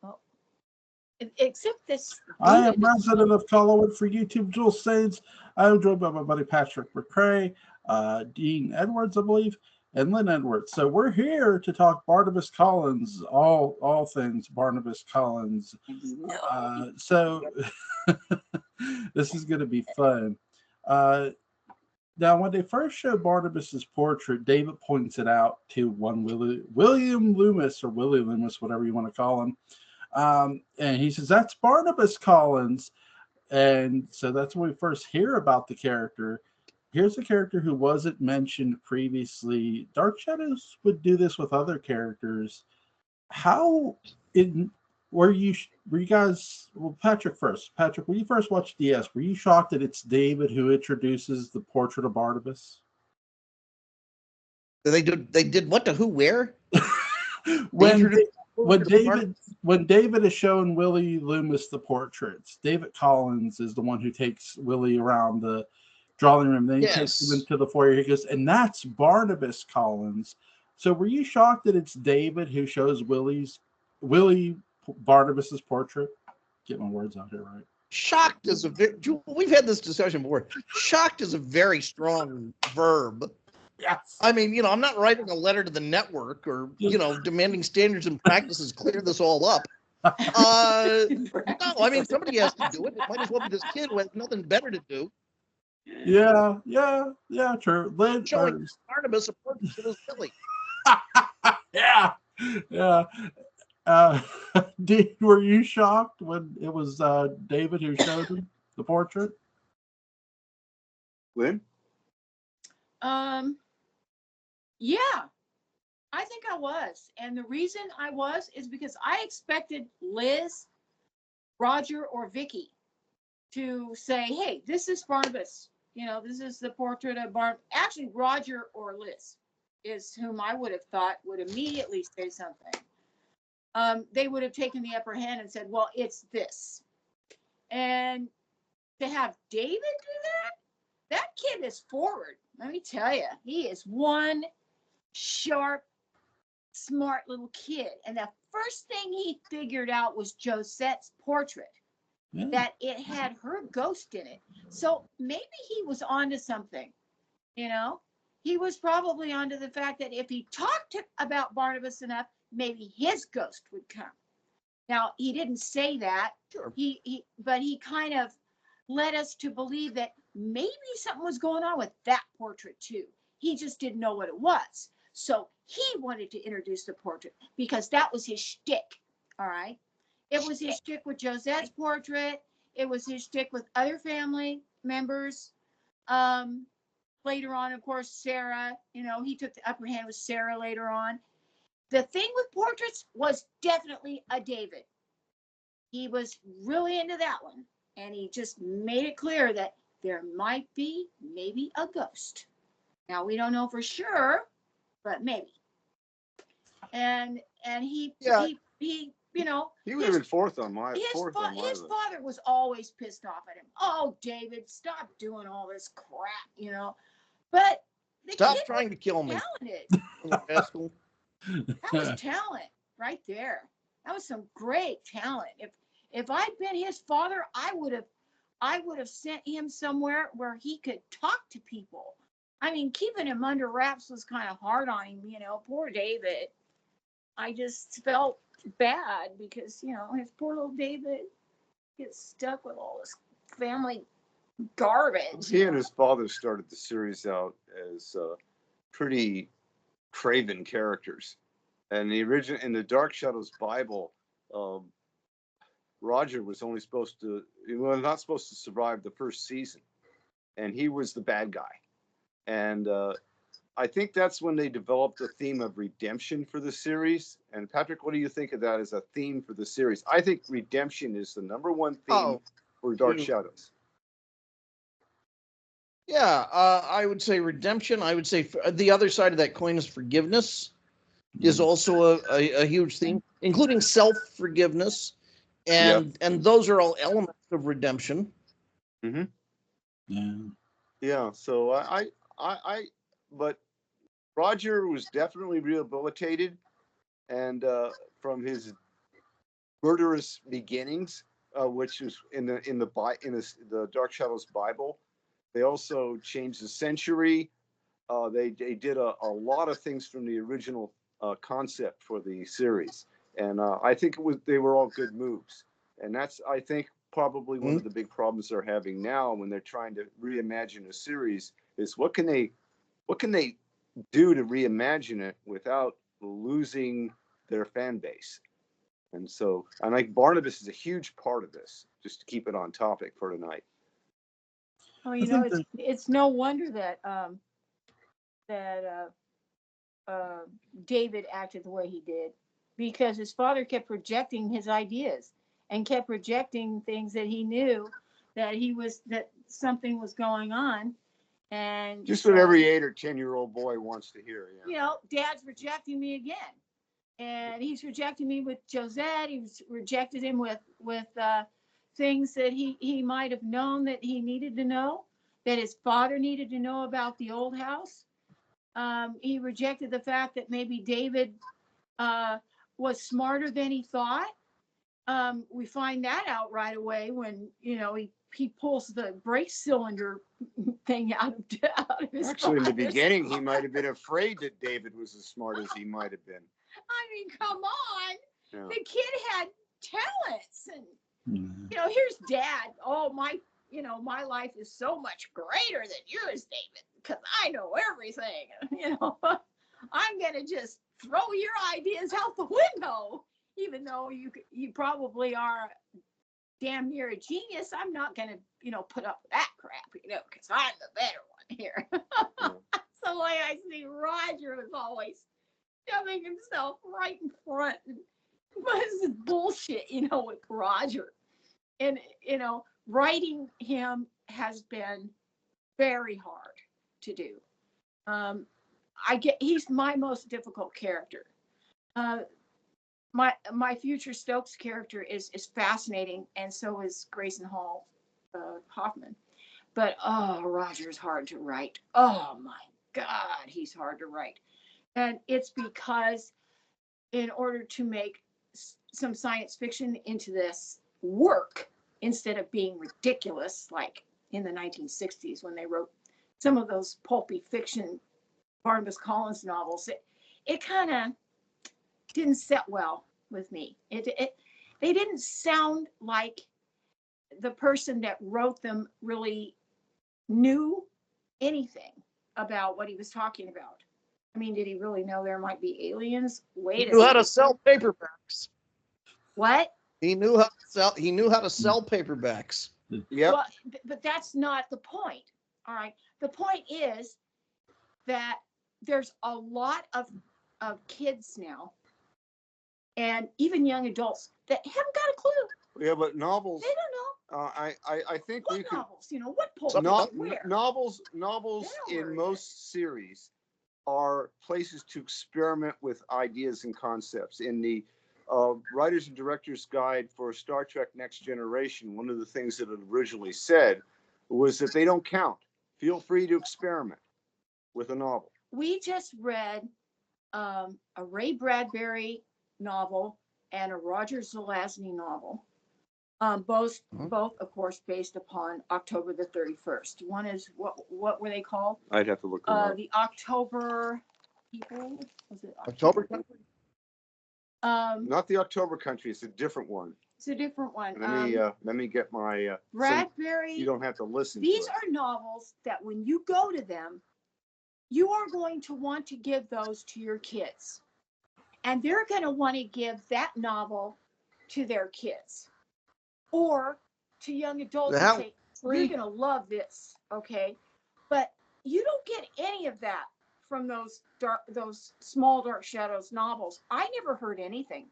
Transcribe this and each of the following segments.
Oh, except this. I am resident of Collinwood for YouTube Dual Saints. I am joined by my buddy Patrick McCray, Dean Edwards, I believe, and Lynn Edwards. So we're here to talk Barnabas Collins, all things Barnabas Collins. So this is going to be fun. Now, when they first showed Barnabas's portrait, David points it out to one William Loomis, or Willie Loomis, whatever you want to call him. And he says, that's Barnabas Collins. And so that's when we first hear about the character. Here's a character who wasn't mentioned previously. Dark Shadows would do this with other characters. Were you guys, well, Patrick first. Patrick, when you first watched DS, were you shocked that it's David who introduces the portrait of Barnabas? They did what to who where? when David is showing Willie Loomis the portraits, David Collins is the one who takes Willie around the drawing room. Then he takes him into the foyer. He goes, and that's Barnabas Collins. So were you shocked that it's David who shows Willie Barnabas's portrait? Get my words out here right. Shocked is we've had this discussion before. Shocked is a very strong verb. Yes. I mean, I'm not writing a letter to the network or, demanding standards and practices clear this all up. No, I mean, somebody has to do it. It might as well be this kid who has nothing better to do. Yeah, true. Lynn, showing Barnabas a portrait of his Billy. yeah. Were you shocked when it was David who showed him the portrait? Lynn? Yeah, I think I was. And the reason I was is because I expected Liz, Roger, or Vicky to say, hey, this is Barnabas. This is the portrait of Barnabas. Actually, Roger or Liz is whom I would have thought would immediately say something. They would have taken the upper hand and said, well, it's this. And to have David do that kid is forward. Let me tell you, he is one sharp, smart little kid. And the first thing he figured out was Josette's portrait, that it had her ghost in it. So maybe he was onto something, He was probably onto the fact that if he talked about Barnabas enough, maybe his ghost would come. Now, he didn't say that. Sure. But he kind of led us to believe that maybe something was going on with that portrait too. He just didn't know what it was. So he wanted to introduce the portrait because that was his shtick. All right. It was his shtick with Josette's portrait. It was his shtick with other family members. Later on, of course, Sarah, he took the upper hand with Sarah later on. The thing with portraits was definitely a David. He was really into that one. And he just made it clear that there might be maybe a ghost. Now, we don't know for sure, but maybe. And he he would have been fourth on my his list. father was always pissed off at him. Oh, David, stop doing all this crap, But stop trying to kill me. Talented. That was talent right there. That was some great talent. If I'd been his father, I would have sent him somewhere where he could talk to people. I mean, keeping him under wraps was kind of hard on him, poor David. I just felt bad because, his poor little David gets stuck with all this family garbage. He and his father started the series out as pretty craven characters. And in the Dark Shadows Bible, Roger was only not supposed to survive the first season. And he was the bad guy. And I think that's when they developed a theme of redemption for the series. And Patrick, what do you think of that as a theme for the series? I think redemption is the number one theme for Dark Shadows. Yeah, I would say redemption. I would say the other side of that coin is forgiveness is also a huge theme, including self-forgiveness. And those are all elements of redemption. Mm-hmm. Yeah. So but Roger was definitely rehabilitated, and from his Murderous Beginnings, which is in the Dark Shadows Bible. They also changed the century. They did a lot of things from the original concept for the series, and I think they were all good moves. And that's, I think, probably one of the big problems they're having now when they're trying to reimagine a series is what can they do to reimagine it without losing their fan base. And so, I think Barnabas is a huge part of this, just to keep it on topic for tonight. Oh, you know, it's no wonder that David acted the way he did, because his father kept projecting his ideas and kept projecting things that he knew that something was going on. And just what every 8 or 10-year-old boy wants to hear. Yeah. You know, Dad's rejecting me again. And he's rejecting me with Josette. He's rejected him with things that he might have known that he needed to know, that his father needed to know about the old house. He rejected the fact that maybe David was smarter than he thought. We find that out right away when, you know, he pulls the brake cylinder thing out of his Actually, in the father's beginning, he car. might have been afraid that David was as smart as he might have been. I mean, come on. Yeah. The kid had talents, and you know, here's Dad. Oh, my life is so much greater than yours, David, because I know everything. You know, I'm gonna just throw your ideas out the window, even though you probably are damn near a genius. I'm not gonna, you know, put up with that crap, you know, because I'm the better one here. So the way I see Roger was always shoving himself right in front. This is bullshit, you know, with Roger. And, you know, writing him has been very hard to do. He's my most difficult character. My future Stokes character is fascinating, and so is Grayson Hall Hoffman. But Roger's hard to write. Oh my God, he's hard to write. And it's because in order to make some science fiction into this work, instead of being ridiculous, like in the 1960s when they wrote some of those pulpy fiction Barnabas Collins novels, it kind of didn't set well with me. They didn't sound like the person that wrote them really knew anything about what he was talking about. I mean, did he really know there might be aliens? He knew how to sell paperbacks. What? He knew how to sell. He knew how to sell paperbacks. Yeah. Well, but that's not the point. All right. The point is that there's a lot of kids now, and even young adults, that haven't got a clue. Yeah, but novels. They don't know. I think What we could. novels? You know, what pulp? Where? Novels They don't know in where most series are places to experiment with ideas and concepts. In the Writers and Directors Guide for Star Trek Next Generation, one of the things that it originally said was that they don't count. Feel free to experiment with a novel. We just read a Ray Bradbury novel and a Roger Zelazny novel. Both, of course, based upon October the 31st. One is what were they called? I'd have to look them up. The October people. Was it October Country? Not the October Country. It's a different one. It's a different one. Let me get my. Bradbury. You don't have to listen. These to are novels that when you go to them, you are going to want to give those to your kids, and they're going to want to give that novel to their kids. Or to young adults and say, you're going to love this, okay? But you don't get any of that from those small Dark Shadows novels. I never heard anything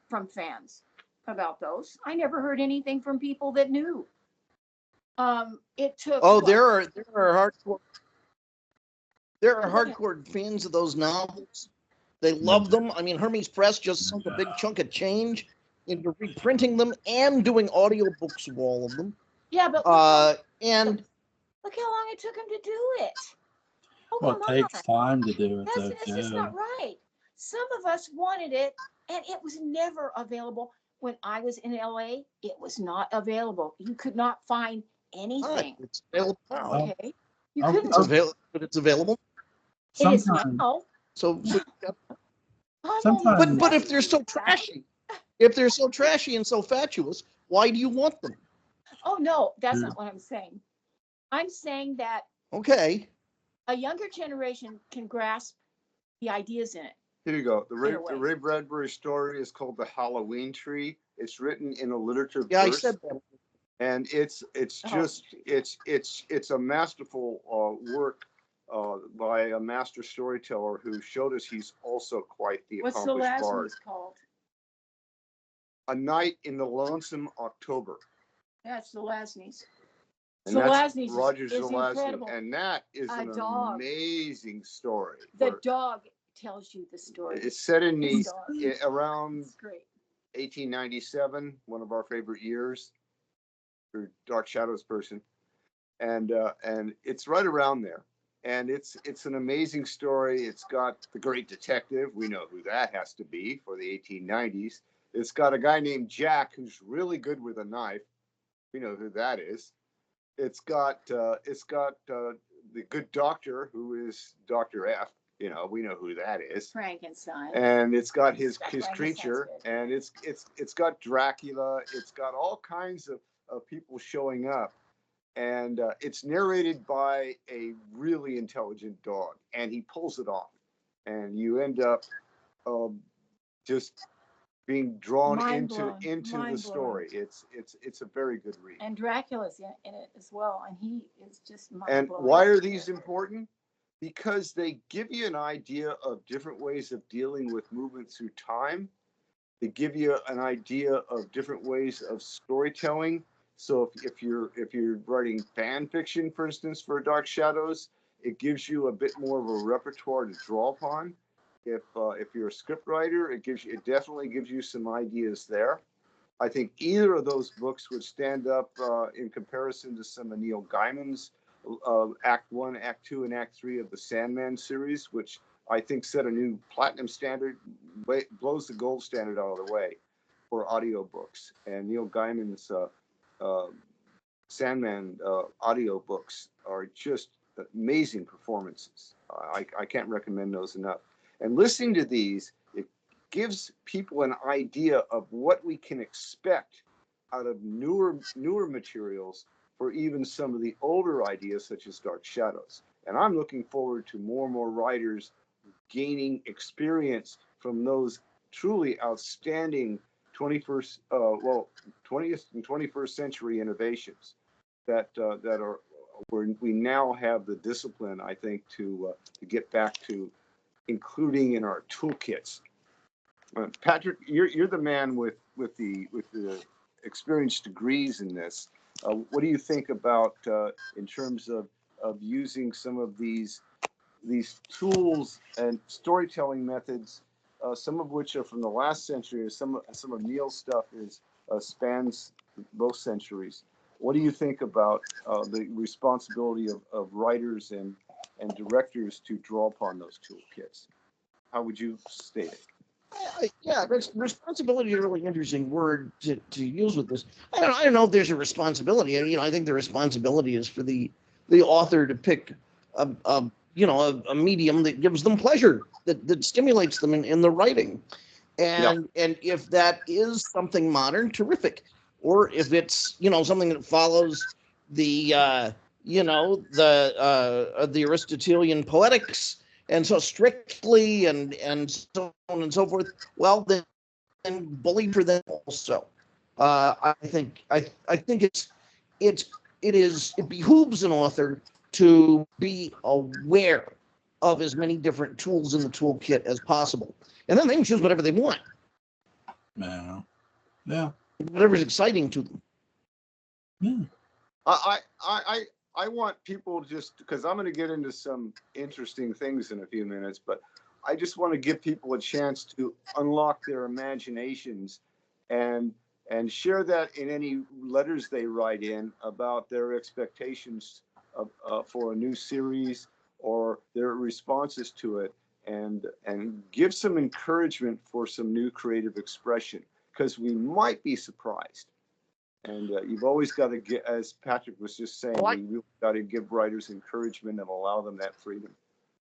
from fans about those. I never heard anything from people that knew. It took. Oh, there are hardcore fans of those novels. They love them. I mean, Hermes Press just sunk a big chunk of change into reprinting them and doing audiobooks of all of them. Yeah, but look how long it took him to do it. Oh, well, it takes time to do it. That's just not right. Some of us wanted it, and it was never available. when I was in LA, it was not available. You could not find anything. It's available now. Okay. You Okay. couldn't. It's available, but it's available. It is Sometimes, now. So sometimes- but if they're so trashy, and so fatuous, why do you want them? Oh, no, that's Yeah. not what I'm saying. I'm saying that Okay. a younger generation can grasp the ideas in it. Here you go. The In a Ray way. Bradbury story is called The Halloween Tree. It's written in a literature Yeah, I verse, said that. and it's Oh, just it's a masterful work by a master storyteller who showed us he's also quite the What's the accomplished last bard. one's called? A Night in the Lonesome October. That's the Zelazny's. And that's Zelazny's Roger is Zelazny, incredible. and that is A an dog. amazing story. The where dog tells you the story. It's set in His the dog. around It's great. 1897, one of our favorite years for Dark Shadows person, and it's right around there, and it's an amazing story. It's got the great detective, we know who that has to be for the 1890s. It's got a guy named Jack who's really good with a knife, we know who that is. It's got the good doctor who is Dr. F, you know, we know who that is. Frankenstein. And it's got his Frankenstein's creature, good. and it's got Dracula. It's got all kinds of people showing up, and it's narrated by a really intelligent dog, and he pulls it off, and you end up just being drawn Mind into blown. the Mind story. It's a very good read. And Dracula's in it as well, and he is just mind And blowing. why are these important? Because they give you an idea of different ways of dealing with movement through time. They give you an idea of different ways of storytelling. So if you're writing fan fiction, for instance, for Dark Shadows, it gives you a bit more of a repertoire to draw upon. If you're a script writer, it definitely gives you some ideas there. I think either of those books would stand up in comparison to some of Neil Gaiman's Act 1, Act 2, and Act 3 of the Sandman series, which I think set a new platinum standard, blows the gold standard out of the way for audiobooks. And Neil Gaiman's Sandman audiobooks are just amazing performances. I can't recommend those enough. And listening to these, it gives people an idea of what we can expect out of newer materials for even some of the older ideas such as Dark Shadows. And I'm looking forward to more and more writers gaining experience from those truly outstanding 20th and 21st century innovations that are where we now have the discipline, I think, to get back to including in our toolkits. Patrick, you're the man with the experienced degrees in this. What do you think about in terms of using some of these tools and storytelling methods, some of which are from the last century, or some of Neil's stuff is spans both centuries. What do you think about the responsibility of writers and directors to draw upon those toolkits? How would you state it? Yeah, responsibility is a really interesting word to use with this. I don't know if there's a responsibility. You know, I think the responsibility is for the author to pick a medium that gives them pleasure, that stimulates them in the writing, and if that is something modern, terrific, or if it's something that follows the the Aristotelian poetics, and so strictly and so on and so forth, well, then bully for them also. I think it behooves an author to be aware of as many different tools in the toolkit as possible, and then they can choose whatever they want, Yeah. whatever's exciting to them. Yeah. I want people, just because I'm going to get into some interesting things in a few minutes, but I just want to give people a chance to unlock their imaginations and share that in any letters they write in about their expectations for a new series or their responses to it, and give some encouragement for some new creative expression. because we might be surprised. And you've always got to get, as Patrick was just saying, we really got to give writers encouragement and allow them that freedom.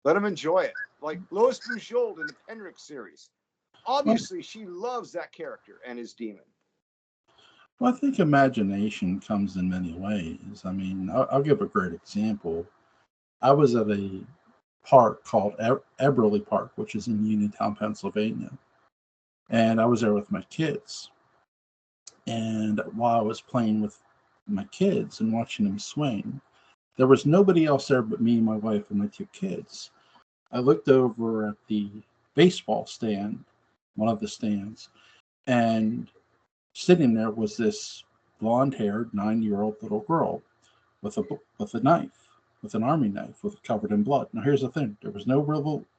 Let them enjoy it. Like Lois Bujold in the Penrick series. Obviously, she loves that character and his demon. Well, I think imagination comes in many ways. I mean, I'll give a great example. I was at a park called Eberly Park, which is in Uniontown, Pennsylvania. And I was there with my kids. And while I was playing with my kids and watching them swing, there was nobody else there but me, my wife, and my two kids. I looked over at the baseball stand, one of the stands, and sitting there was this blonde-haired 9-year-old little girl with a knife, with an army knife, covered in blood. Now here's the thing: there was no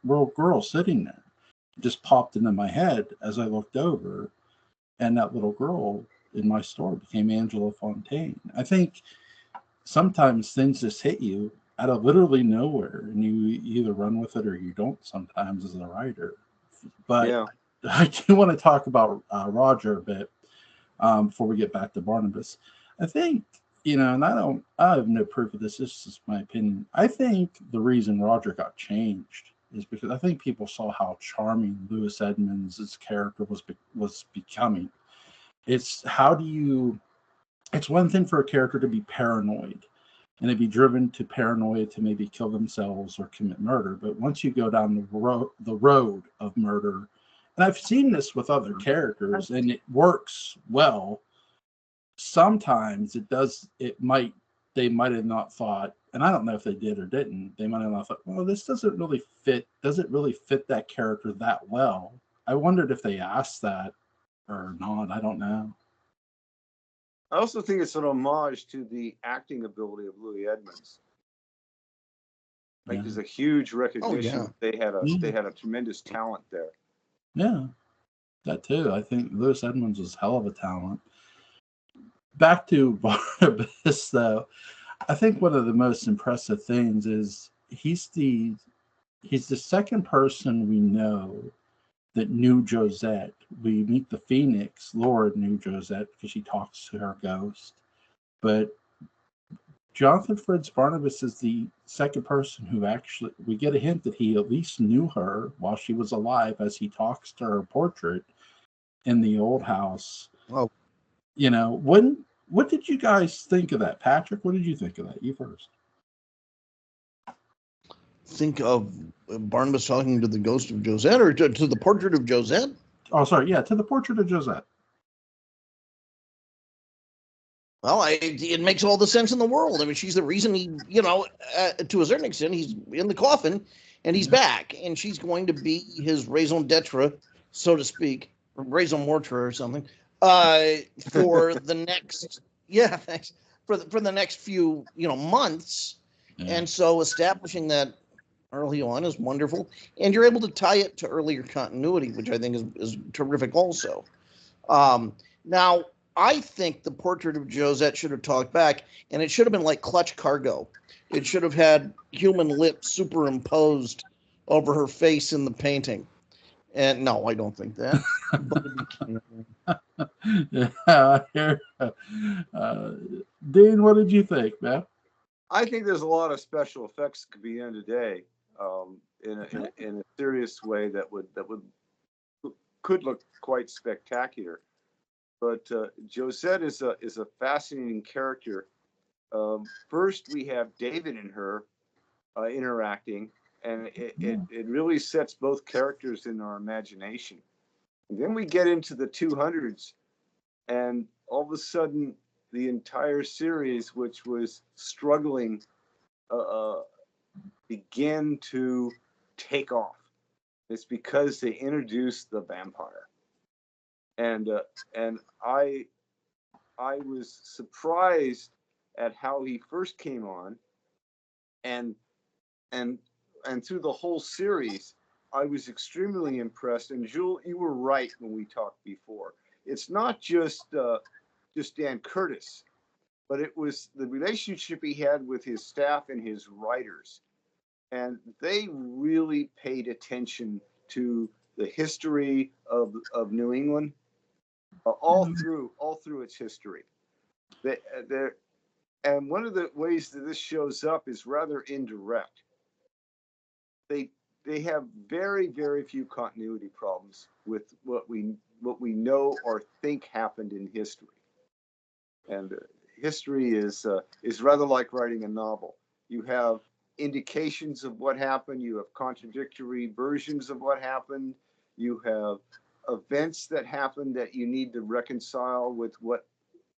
real girl sitting there. It just popped into my head as I looked over, and that little girl in my store became Angela Fontaine. I think sometimes things just hit you out of literally nowhere, and you either run with it or you don't. Sometimes as a writer, but yeah. I do want to talk about Roger a bit. Before we get back to Barnabas, I think, and I have no proof of this. This is my opinion. I think the reason Roger got changed is because I think people saw how charming Louis Edmonds' character was becoming. It's one thing for a character to be paranoid and to be driven to paranoia to maybe kill themselves or commit murder. But once you go down the road of murder, and I've seen this with other characters, and it works well. Sometimes they might have not thought, and I don't know if they did or didn't, they might have not thought, well, this does it really fit that character that well? I wondered if they asked that or not. I don't know. I also think it's an homage to the acting ability of Louis Edmonds. Like, there's a huge recognition. They had a tremendous talent there. Yeah, that too. I think Louis Edmonds was hell of a talent. Back to Barnabas, though, I think one of the most impressive things is he's the second person we know that knew Josette. We meet the Phoenix. Laura knew Josette because she talks to her ghost. But Jonathan Fritz Barnabas is the second person who actually, we get a hint that he at least knew her while she was alive as he talks to her portrait in the old house. Oh. What did you guys think of that? Patrick, what did you think of that? You first. Think of Barnabas talking to the ghost of Josette, or to the portrait of Josette? Oh, sorry. Yeah, to the portrait of Josette. Well, it makes all the sense in the world. I mean, she's the reason he, to a certain extent, he's in the coffin and he's back, and she's going to be his raison d'etre, so to speak, or raison mortre or something, for the next, thanks, for the next few, months. Yeah. And so establishing that early on is wonderful, and you're able to tie it to earlier continuity, which I think is terrific also. Now, I think the portrait of Josette should have talked back, and it should have been like Clutch Cargo. It should have had human lips superimposed over her face in the painting. And no, I don't think that. Dean, what did you think, man? I think there's a lot of special effects that could be done today in a serious way that could look quite spectacular. But Josette is a fascinating character. First, we have David and her interacting, and it really sets both characters in our imagination. And then we get into the 200s, and all of a sudden, the entire series, which was struggling, began to take off. It's because they introduced the vampire. And I was surprised at how he first came on, and through the whole series, I was extremely impressed. And Jules, you were right when we talked before. It's not just Dan Curtis, but it was the relationship he had with his staff and his writers, and they really paid attention to the history of New England. all through its history. And one of the ways that this shows up is rather indirect. They have very, very few continuity problems with what we know or think happened in history. And history is rather like writing a novel. You have indications of what happened. You have contradictory versions of what happened. You have events that happened that you need to reconcile with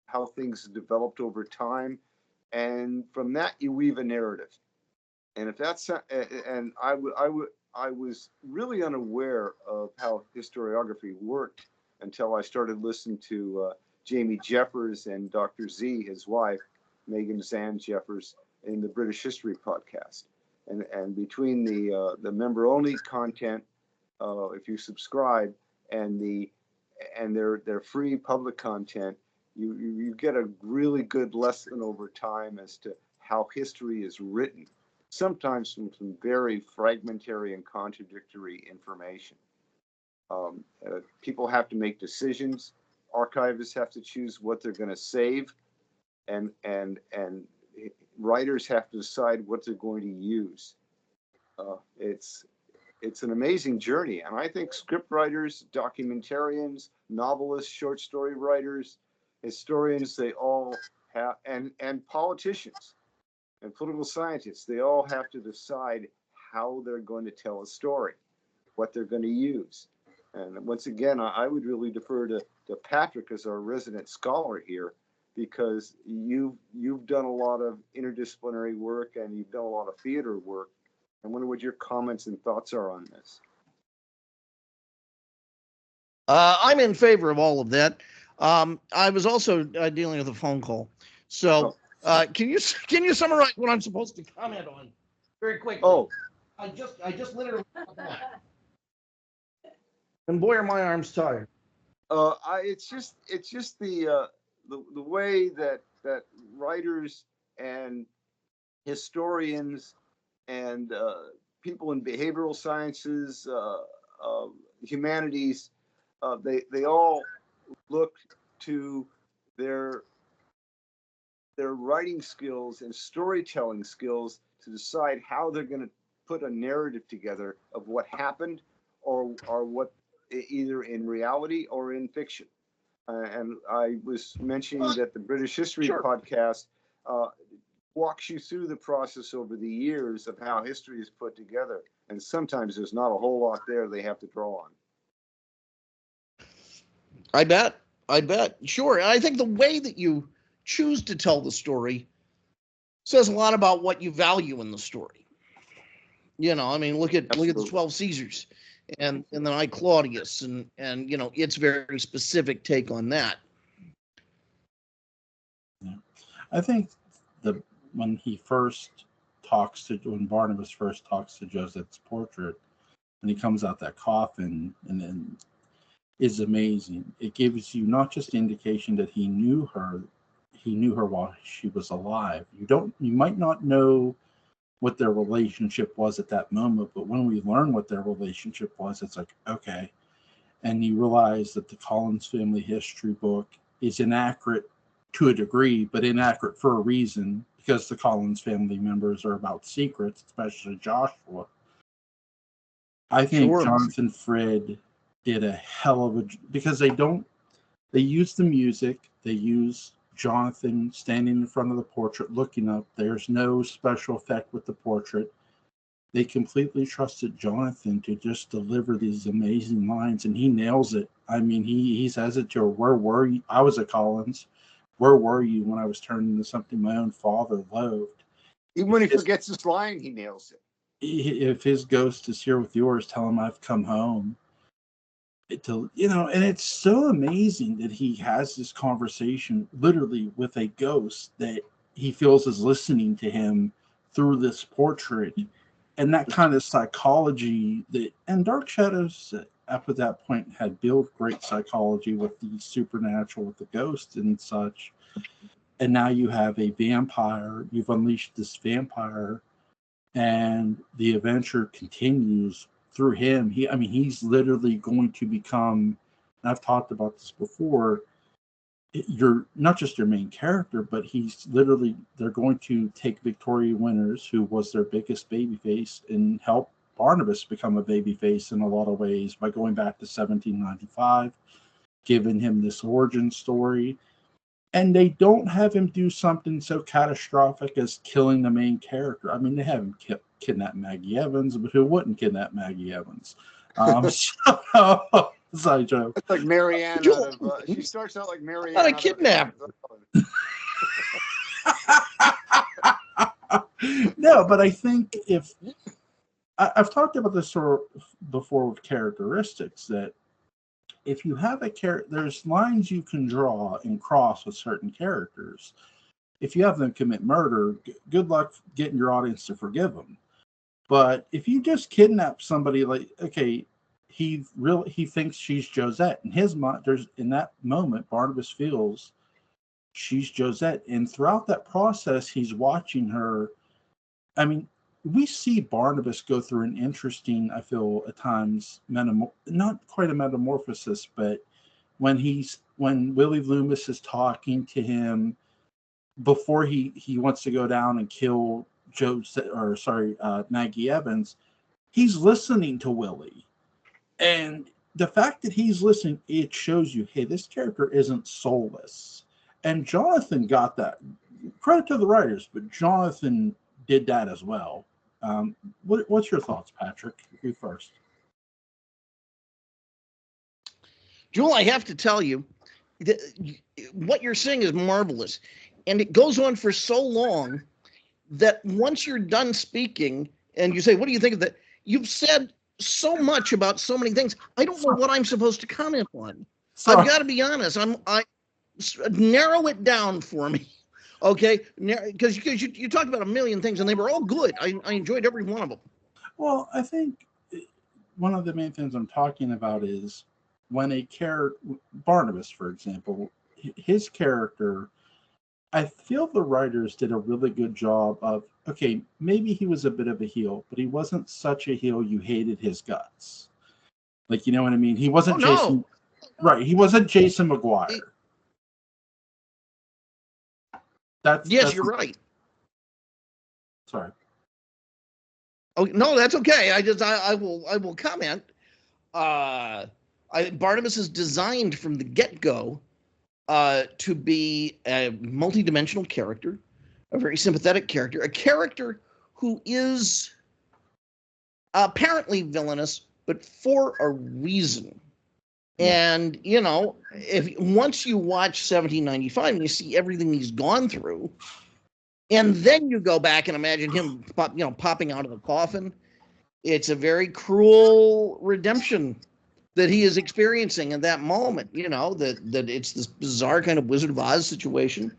how things developed over time, and from that you weave a narrative. And if that's and I was really unaware of how historiography worked until I started listening to Jamie Jeffers and Dr. Z, his wife, Megan Zan Jeffers, in the British History podcast. And between the member only content, if you subscribe, and their free public content, you get a really good lesson over time as to how history is written, sometimes from some very fragmentary and contradictory information. People have to make decisions. Archivists have to choose what they're going to save, and writers have to decide what they're going to use. It's an amazing journey, and I think script writers, documentarians, novelists, short story writers, historians, they all have, and politicians and political scientists, they all have to decide how they're going to tell a story, what they're going to use. And once again, I would really defer to Patrick as our resident scholar here, because you've done a lot of interdisciplinary work and you've done a lot of theater work. I wonder what your comments and thoughts are on this. I'm in favor of all of that. I was also dealing with a phone call. So can you summarize what I'm supposed to comment on very quickly? Oh, I just literally got that. And boy, are my arms tired. it's just the way that writers and historians and people in behavioral sciences, humanities, they all look to their writing skills and storytelling skills to decide how they're going to put a narrative together of what happened or what, either in reality or in fiction. And I was mentioning that the British History podcast walks you through the process over the years of how history is put together. And sometimes there's not a whole lot there they have to draw on. I bet. Sure. And I think the way that you choose to tell the story says a lot about what you value in the story. You know, I mean, look at the 12 Caesars and then I Claudius and its very specific take on that. Yeah. I think when Barnabas first talks to Joseph's portrait, and he comes out that coffin and then is amazing. It gives you not just indication that he knew her while she was alive. You might not know what their relationship was at that moment, but when we learn what their relationship was, it's like, okay. And you realize that the Collins family history book is inaccurate to a degree, but inaccurate for a reason, because the Collins family members are about secrets, especially Joshua. I think Jonathan Frid did a hell of a, because they use the music, they use Jonathan standing in front of the portrait looking up. There's no special effect with the portrait. They completely trusted Jonathan to just deliver these amazing lines, and he nails it. I mean, he says it to her, "Where were you?" I was at Collins. "Where were you when I was turned into something my own father loathed?" Even when he forgets his line, he nails it. If his ghost is here with yours, tell him I've come home. And it's so amazing that he has this conversation literally with a ghost that he feels is listening to him through this portrait. And that kind of psychology and Dark Shadows up at that point had built great psychology with the supernatural, with the ghost and such. And now you have a vampire, you've unleashed this vampire, and the adventure continues through him. He's literally going to become I've talked about this before, you're not just your main character, but they're going to take Victoria Winters, who was their biggest babyface, and help Barnabas become a babyface in a lot of ways by going back to 1795, giving him this origin story. And they don't have him do something so catastrophic as killing the main character. I mean, they have him kidnap Maggie Evans, but who wouldn't kidnap Maggie Evans? Side joke. It's like Marianne out of. She starts out like Marianne. Not a kidnap. No, but I think I've talked about this before with characteristics, that if you have a character, there's lines you can draw and cross with certain characters. If you have them commit murder, good luck getting your audience to forgive them. But if you just kidnap somebody, like, okay, he thinks she's Josette. In his mind, in that moment, Barnabas feels she's Josette, and throughout that process, he's watching her. I mean, we see Barnabas go through an interesting, I feel at times, not quite a metamorphosis, but when Willie Loomis is talking to him before he wants to go down and kill Maggie Evans, he's listening to Willie. And the fact that he's listening, it shows you, hey, this character isn't soulless. And Jonathan got that. Credit to the writers, but Jonathan did that as well. What's your thoughts, Patrick? You first. Joel, I have to tell you, what you're saying is marvelous. And it goes on for so long that once you're done speaking and you say, what do you think of that? You've said so much about so many things. I don't know what I'm supposed to comment on. I've got to be honest. I narrow it down for me. Okay, because you talked about a million things and they were all good. I enjoyed every one of them. Well, I think one of the main things I'm talking about is when Barnabas, for example, his character, I feel the writers did a really good job of, okay, maybe he was a bit of a heel, but he wasn't such a heel you hated his guts. Like, you know what I mean? He wasn't Jason. Right, he wasn't Jason McGuire. Yes, you're right. Sorry. Oh no, that's okay. I will comment. Barnabas is designed from the get-go to be a multi-dimensional character, a very sympathetic character, a character who is apparently villainous, but for a reason. And, you know, once you watch 1795 and you see everything he's gone through, and then you go back and imagine him, popping out of the coffin, it's a very cruel redemption that he is experiencing in that moment. You know, that it's this bizarre kind of Wizard of Oz situation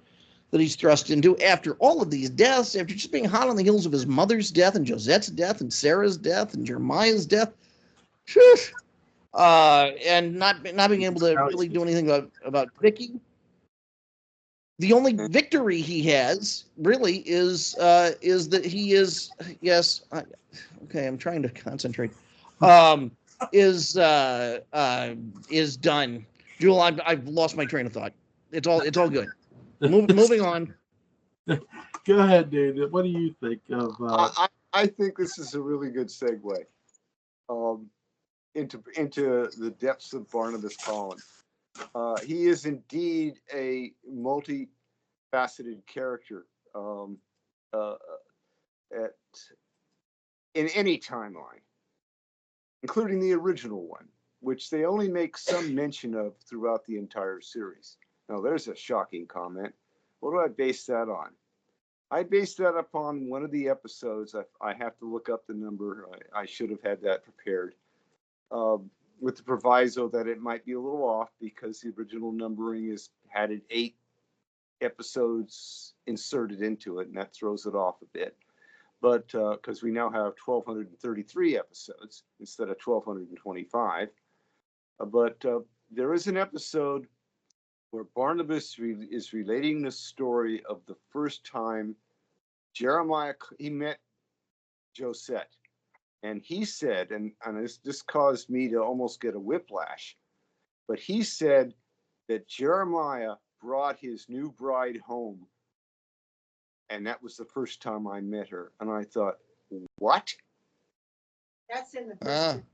that he's thrust into after all of these deaths, after just being hot on the heels of his mother's death and Josette's death and Sarah's death and Jeremiah's death. Phew. And not being able to really do anything about Vicky. The only victory he has really is that he is okay. I'm trying to concentrate. Is done. Jewel, I've lost my train of thought. It's all good. Moving on. Go ahead, David. What do you think of? I think this is a really good segue. Into the depths of Barnabas Collins. He is indeed a multifaceted character in any timeline, including the original one, which they only make some mention of throughout the entire series. Now, there's a shocking comment. What do I base that on? I based that upon one of the episodes. I have to look up the number. I should have had that prepared. With the proviso that it might be a little off because the original numbering had 8 episodes inserted into it, and that throws it off a bit. But because we now have 1,233 episodes instead of 1,225. But there is an episode where Barnabas is relating the story of the first time Jeremiah he met Josette. And he said, and this caused me to almost get a whiplash, but he said that Jeremiah brought his new bride home, and that was the first time I met her. And I thought, what? That's in the Ah. first.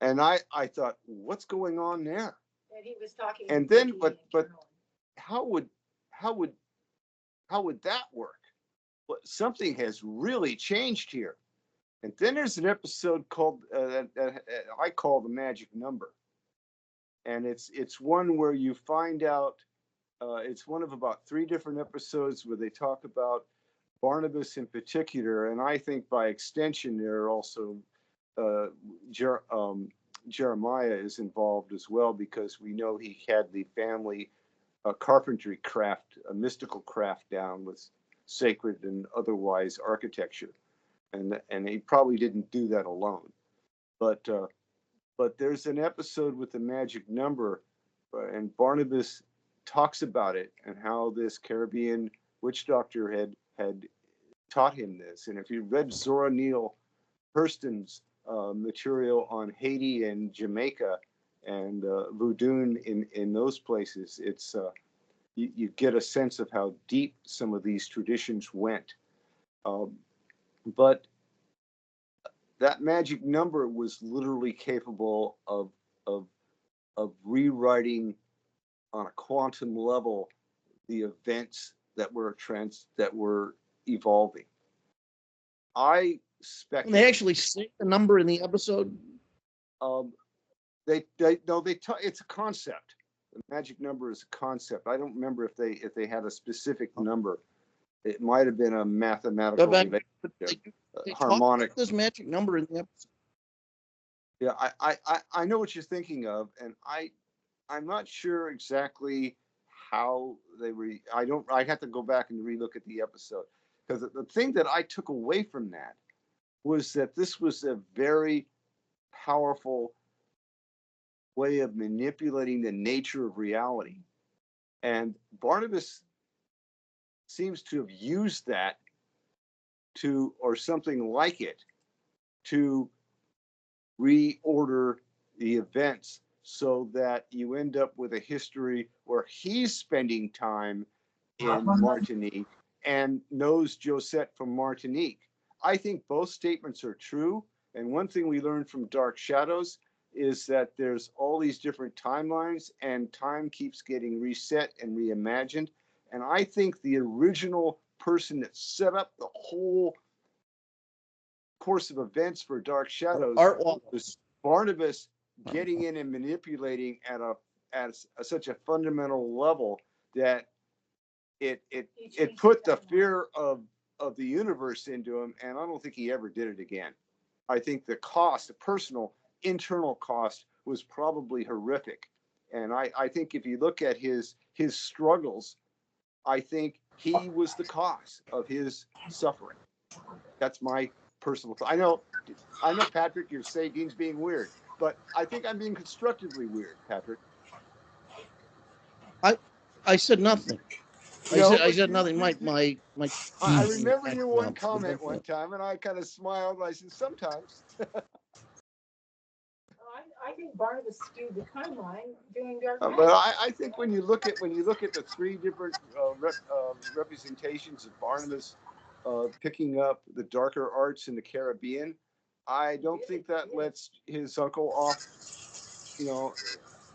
And I thought, what's going on there? And he was talking. And to then, Vicky but internally. how would that work? Well, something has really changed here. And then there's an episode called I call the magic number, and it's one where you find out. It's one of about 3 different episodes where they talk about Barnabas in particular, and I think by extension there are also Jeremiah is involved as well, because we know he had the family carpentry craft, a mystical craft down with sacred and otherwise architecture, and he probably didn't do that alone. But there's an episode with the magic number, and Barnabas talks about it and how this Caribbean witch doctor had taught him this. And if you read Zora Neale Hurston's material on Haiti and Jamaica and voodoo in those places, it's you get a sense of how deep some of these traditions went. But that magic number was literally capable of rewriting on a quantum level the events that were evolving. I speculate. And they actually say the number in the episode. It's a concept. The magic number is a concept. I don't remember if they had a specific number. It might have been a mathematical relationship, They harmonic. talk this magic number in the episode. Yeah, I know what you're thinking of, and I'm not sure exactly how they were. I have to go back and relook at the episode, because the thing that I took away from that was that this was a very powerful way of manipulating the nature of reality. And Barnabas seems to have used that or something like it, to reorder the events so that you end up with a history where he's spending time in Martinique and knows Josette from Martinique. I think both statements are true. And one thing we learned from Dark Shadows is that there's all these different timelines, and time keeps getting reset and reimagined. And I think the original person that set up the whole course of events for Dark Shadows was Barnabas, getting in and manipulating at such a fundamental level that it put the fear of the universe into him, and I don't think he ever did it again. I think the cost, the personal internal cost, was probably horrific. And I think if you look at his struggles, I think he was the cause of his suffering. That's my personal thought. I know, Patrick, you're saying Dean's being weird, but I think I'm being constructively weird, Patrick. I said nothing. I said nothing. My. I remember your one comment one time, and I kind of smiled. And I said, sometimes. I think Barnabas skewed the timeline doing Dark But I think when you look at the 3 different representations of Barnabas picking up the darker arts in the Caribbean, I don't think that lets his uncle off,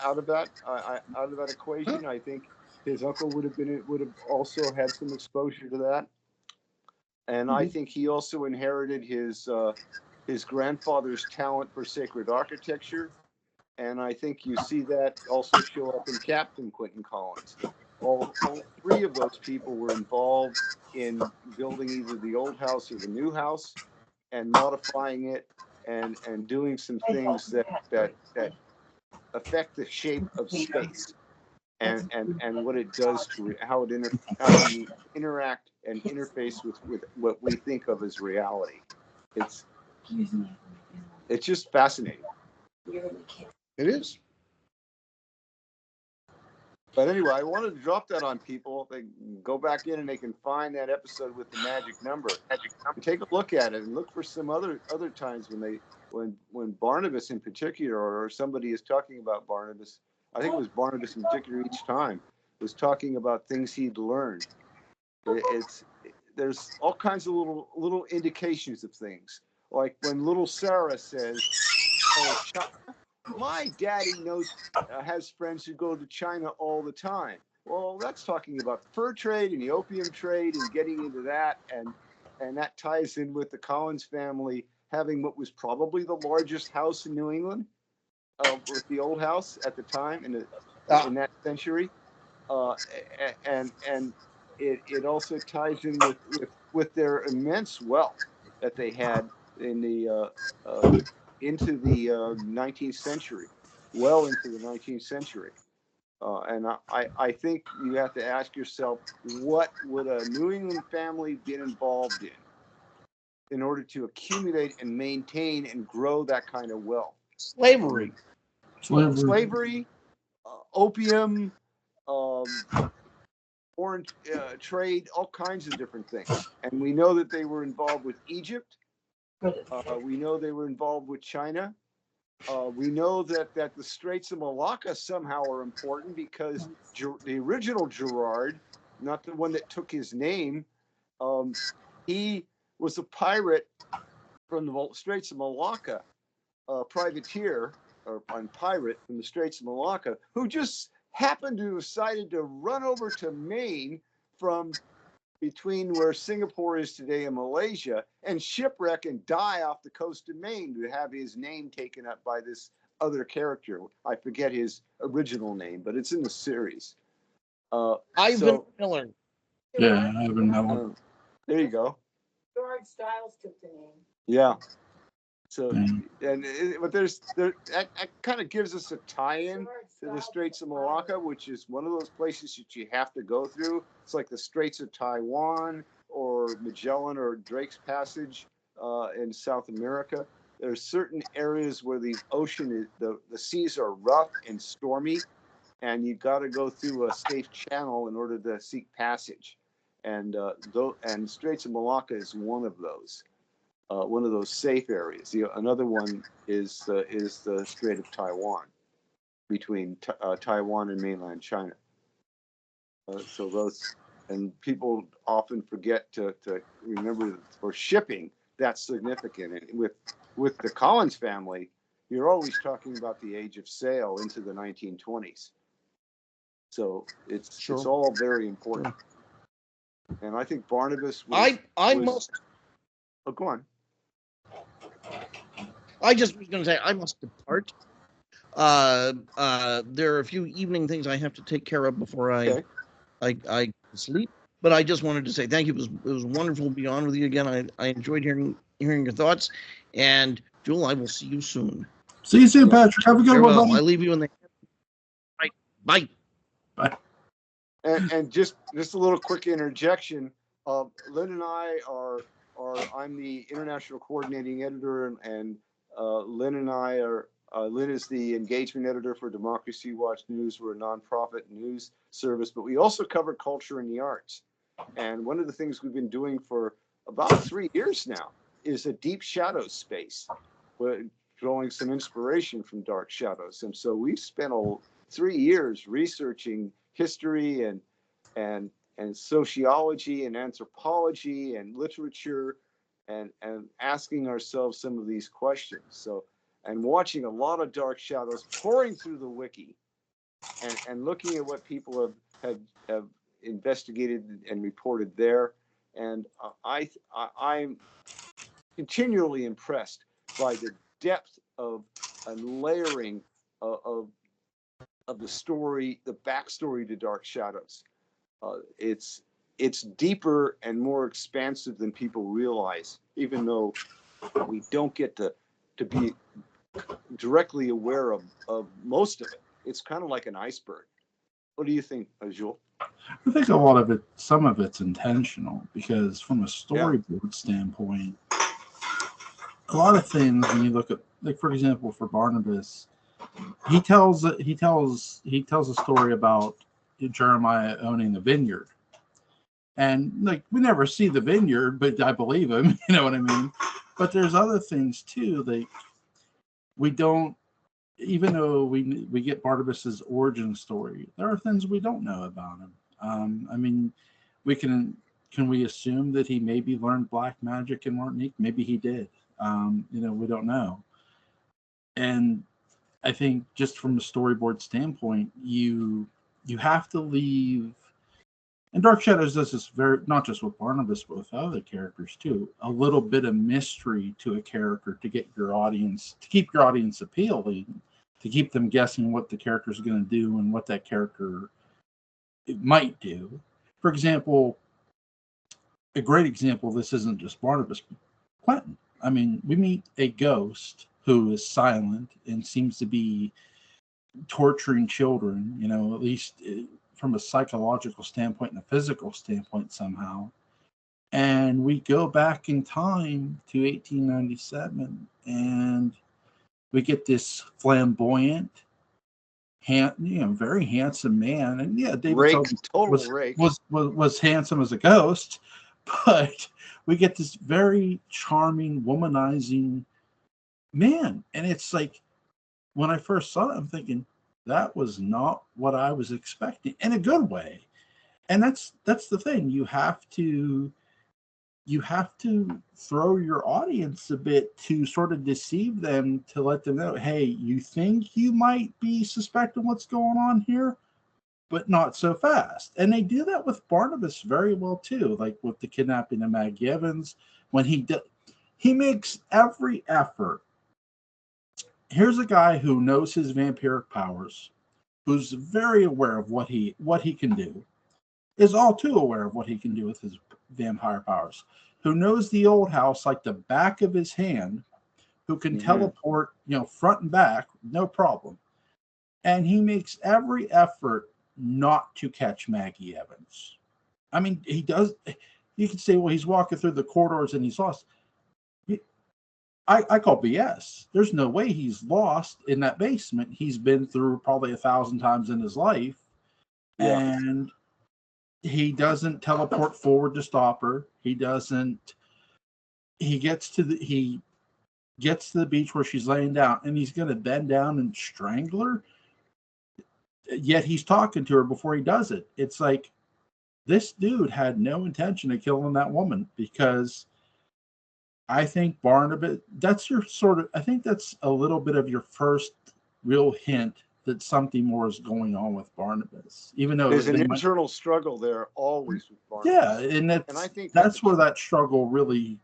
out of that equation. I think his uncle would have also had some exposure to that, and I think he also inherited his grandfather's talent for sacred architecture. And I think you see that also show up in Captain Quentin Collins. All 3 of those people were involved in building either the old house or the new house, and modifying it and doing some things that affect the shape of space and what it does to how you interact and interface with what we think of as reality. It's just fascinating. It is. But anyway, I wanted to drop that on people. They can go back in and they can find that episode with the magic number. And take a look at it and look for some other times when Barnabas in particular, or somebody is talking about Barnabas. I think it was Barnabas in particular each time, was talking about things he'd learned. There's all kinds of little indications of things. Like when little Sarah says, "Oh, my daddy has friends who go to China all the time." Well, that's talking about fur trade and the opium trade and getting into that, and that ties in with the Collins family having what was probably the largest house in New England, with the old house at the time in that century, and it also ties in with their immense wealth that they had in the into the 19th century, well into the 19th century. And I think you have to ask yourself, what would a New England family been involved in order to accumulate and maintain and grow that kind of wealth? Slavery. Slavery, opium, orange trade, all kinds of different things. And we know that they were involved with Egypt. We know they were involved with China. We know that the Straits of Malacca somehow are important because the original Gerard, not the one that took his name, he was a pirate from the Straits of Malacca, privateer or pirate from the Straits of Malacca, who just happened to decided to run over to Maine from between where Singapore is today and Malaysia, and shipwreck and die off the coast of Maine to have his name taken up by this other character. I forget his original name, but it's in the series. Ivan Miller. Yeah, Ivan Miller. There you go. George Stiles took the name. Yeah. So, but that kind of gives us a tie-in to the Straits of Malacca, which is one of those places that you have to go through. It's like the Straits of Taiwan or Magellan or Drake's Passage in South America. There are certain areas where the ocean the seas are rough and stormy, and you've got to go through a safe channel in order to seek passage. And Straits of Malacca is one of those safe areas. Another one is the Strait of Taiwan, between Taiwan and mainland China. So those, and people often forget to remember that for shipping, that's significant. And with the Collins family, you're always talking about the age of sail into the 1920s. So it's all very important. And I think Barnabas was. Oh, go on. I just was going to say I must depart. There are a few evening things I have to take care of before I sleep. But I just wanted to say thank you. It was wonderful to be on with you again. I enjoyed hearing your thoughts. And Jewel, I will see you soon. See you soon, Patrick. Have a good one. I leave you in the. Bye. And just a little quick interjection. Lynn and I are I'm the international coordinating editor, and Lynn and I are. Lynn is the engagement editor for Democracy Watch News. We're a nonprofit news service, but we also cover culture and the arts. And one of the things we've been doing for about 3 years now is a Deep Shadows space, drawing some inspiration from Dark Shadows. And so we've spent 3 years researching history and sociology and anthropology and literature, and asking ourselves some of these questions. So, and watching a lot of Dark Shadows, pouring through the wiki, and looking at what people have investigated and reported there. And I'm continually impressed by the depth of and layering of the story, the backstory to Dark Shadows. It's deeper and more expansive than people realize, even though we don't get to be directly aware of most of it. It's kind of like an iceberg. What do you think, Jules? I think some of it's intentional, because from a storyboard standpoint, a lot of things, when you look at, like, for example, for Barnabas, he tells a story about Jeremiah owning a vineyard. And, like, we never see the vineyard, but I believe him, you know what I mean? But there's other things too, like, we don't even though we get Barnabas's origin story, there are things we don't know about him. I mean, we can we assume that he maybe learned black magic in Martinique? Maybe he did. We don't know. And I think just from a storyboard standpoint, you have to leave. And Dark Shadows does this very, not just with Barnabas, but with other characters too. A little bit of mystery to a character to get your audience, to keep your audience appealing, to keep them guessing what the character is going to do and what that character might do. For example, a great example, this isn't just Barnabas, but Quentin. I mean, we meet a ghost who is silent and seems to be torturing children, at least from a psychological standpoint and a physical standpoint somehow. And we go back in time to 1897 and we get this flamboyant, very handsome man. And yeah, David Rake, Selby rake. was handsome as a ghost, but we get this very charming, womanizing man. And it's like, when I first saw it, I'm thinking, that was not what I was expecting, in a good way. And that's the thing. You have to throw your audience a bit to sort of deceive them, to let them know, hey, you think you might be suspecting what's going on here, but not so fast. And they do that with Barnabas very well too, like with the kidnapping of Maggie Evans. When he makes every effort. Here's a guy who knows his vampiric powers, who's very aware of what he can do, is all too aware of what he can do with his vampire powers, who knows the old house like the back of his hand, who can teleport, front and back, no problem. And he makes every effort not to catch Maggie Evans. I mean, he does. You could say, well, he's walking through the corridors and he's lost. I call BS. There's no way he's lost in that basement. He's been through probably 1,000 times in his life. Yeah. And he doesn't teleport forward to stop her. He doesn't. He gets to the beach where she's laying down, and he's going to bend down and strangle her. Yet he's talking to her before he does it. It's like, this dude had no intention of killing that woman, because I think Barnabas, I think that's a little bit of your first real hint that something more is going on with Barnabas, even though there's an internal struggle there always with Barnabas. Yeah, and I think that's where that struggle really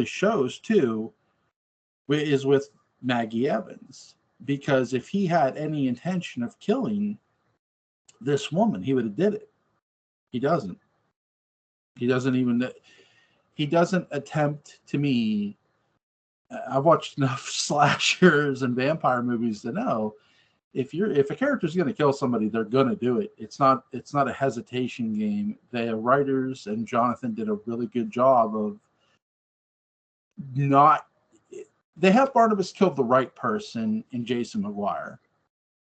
shows too, is with Maggie Evans. Because if he had any intention of killing this woman, he would have did it. He doesn't. He doesn't attempt, to me. I've watched enough slashers and vampire movies to know, if a character's going to kill somebody, they're going to do it. It's not a hesitation game. The writers and Jonathan did a really good job of not. They have Barnabas kill the right person in Jason McGuire.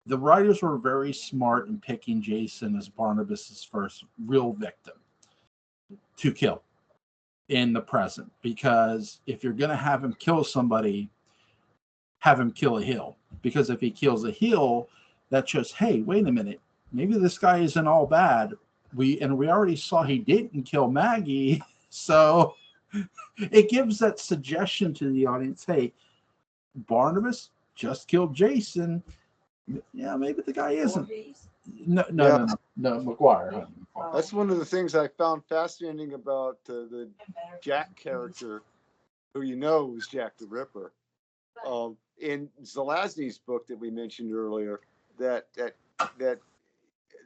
The writers were very smart in picking Jason as Barnabas's first real victim to kill in the present, because if you're going to have him kill somebody, have him kill a heel. Because if he kills a heel, that shows, hey, wait a minute, maybe this guy isn't all bad. We already saw he didn't kill Maggie, so it gives that suggestion to the audience, hey, Barnabas just killed Jason. Yeah, maybe the guy isn't. No, McGuire. That's one of the things I found fascinating about the Jack character, who was Jack the Ripper. In Zelazny's book that we mentioned earlier, that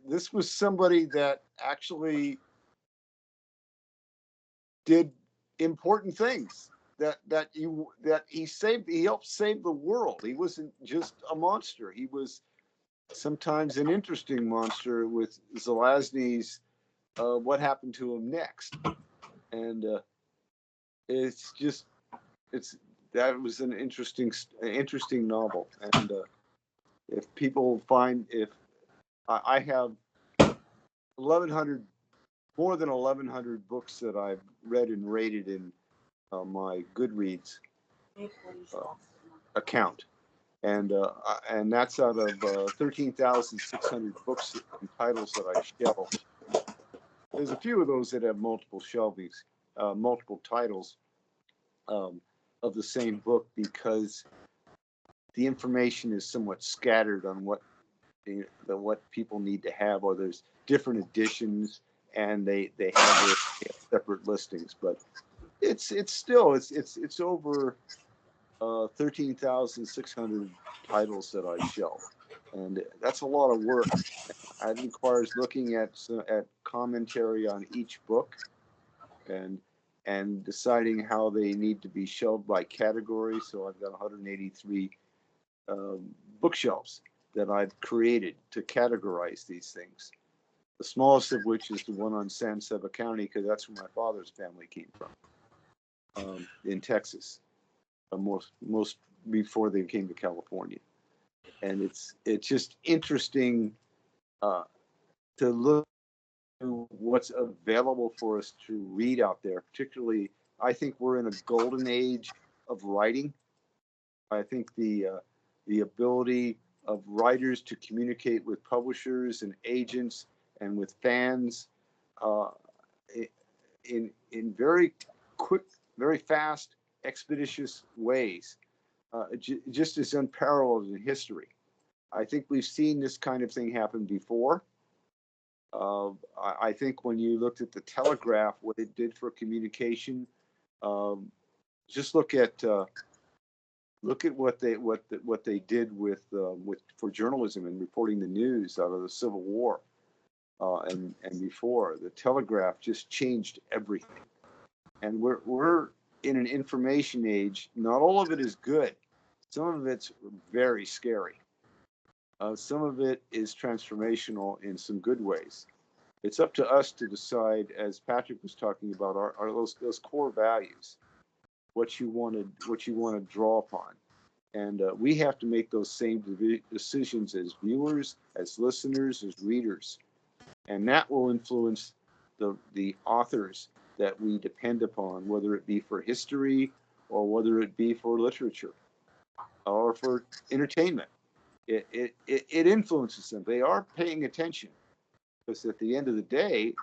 this was somebody that actually did important things. That he helped save the world. He wasn't just a monster. He was sometimes an interesting monster with Zelazny's What Happened to Him Next. And that was an interesting novel. And if people I have more than 1,100 books that I've read and rated in my Goodreads account. and that's out of 13,600 books and titles that I shelved. There's a few of those that have multiple shelvings, multiple titles of the same book, because the information is somewhat scattered on what people need to have, or there's different editions and they have their separate listings. But it's still over 13,600 titles that I shelf, and that's a lot of work. It requires looking at commentary on each book, and deciding how they need to be shelved by category. So I've got 183 bookshelves that I've created to categorize these things. The smallest of which is the one on San Saba County, because that's where my father's family came from, in Texas, most before they came to California. And it's just interesting to look at what's available for us to read out there. Particularly, I think we're in a golden age of writing. I think the ability of writers to communicate with publishers and agents and with fans in very quick, very fast, expeditious ways, just is unparalleled in history. I think we've seen this kind of thing happen before. I think when you looked at the Telegraph, what it did for communication, just look at what they did with for journalism and reporting the news out of the Civil War, and before. The Telegraph just changed everything. And we're in an information age. Not all of it is good. Some of it's very scary. Some of it is transformational in some good ways. It's up to us to decide, as Patrick was talking about, are those core values, what you want to draw upon. And we have to make those same decisions as viewers, as listeners, as readers. And that will influence the authors that we depend upon, whether it be for history or whether it be for literature or for entertainment. It influences them. They are paying attention, because at the end of the day,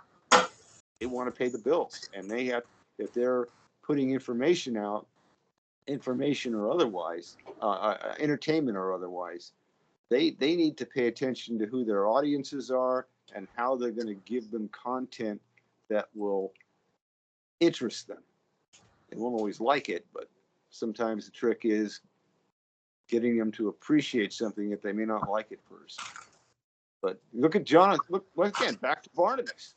they want to pay the bills, and they have, if they're putting information out, information or otherwise, entertainment or otherwise, they need to pay attention to who their audiences are and how they're going to give them content that will interest them. They won't always like it, but sometimes the trick is getting them to appreciate something if they may not like it first. But look at John. Look again, back to Barnabas.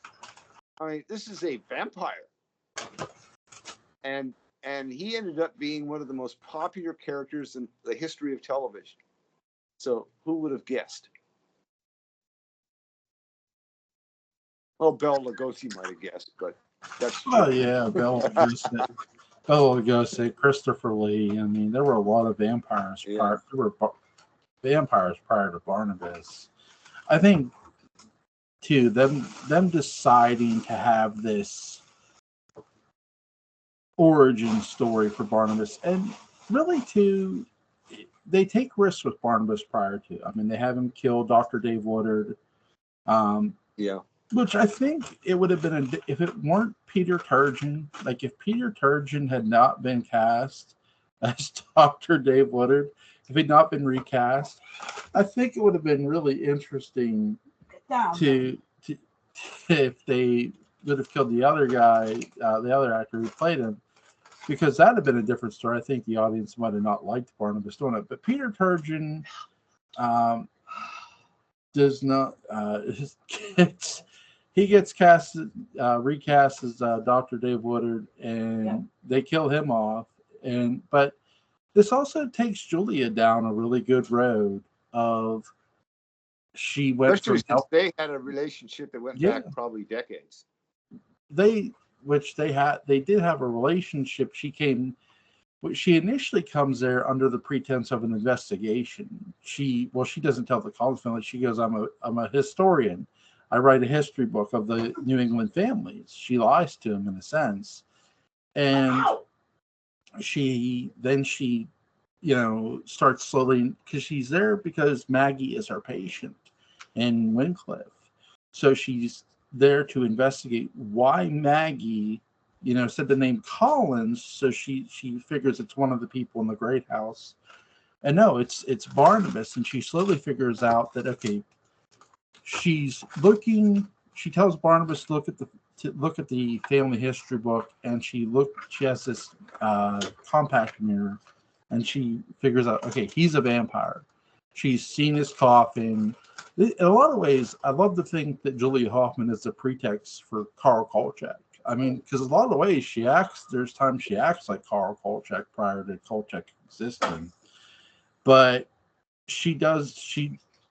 I mean, this is a vampire, and he ended up being one of the most popular characters in the history of television. So who would have guessed? Well, Bela Lugosi might have guessed, but that's true. Oh yeah, Bela Lugosi, Christopher Lee. I mean, there were a lot of vampires. Yeah. There were vampires prior to Barnabas. I think too, them deciding to have this origin story for Barnabas, and really too, they take risks with Barnabas prior to. I mean, they have him kill Dr. Dave Woodard. Yeah. Which I think it would have been if it weren't Peter Turgeon. Like if Peter Turgeon had not been cast as Dr. Dave Woodard, if he'd not been recast, I think it would have been really interesting to if they would have killed the other guy, the other actor who played him, because that'd have been a different story. I think the audience might have not liked Barnabas doing it, but Peter Turgeon does not. He gets recast as Dr. Dave Woodard, and they kill him off. But this also takes Julia down a really good road of she went Especially from since they had a relationship that went back probably decades. They did have a relationship. She initially comes there under the pretense of an investigation. She doesn't tell the Collins family. She goes, I'm a historian. I write a history book of the New England families. She lies to him in a sense. And she starts slowly, because she's there because Maggie is her patient in Wincliffe. So she's there to investigate why Maggie, said the name Collins. So she figures it's one of the people in the Great House. And no, it's Barnabas. And she slowly figures out that, okay, she tells Barnabas to look at the family history book, and she has this compact mirror, and she figures out, okay, he's a vampire. She's seen his coffin. In a lot of ways, I love to think that Julia Hoffman is a pretext for Carl Kolchak. I mean, because a lot of the ways there's times she acts like Carl Kolchak prior to Kolchak existing. But she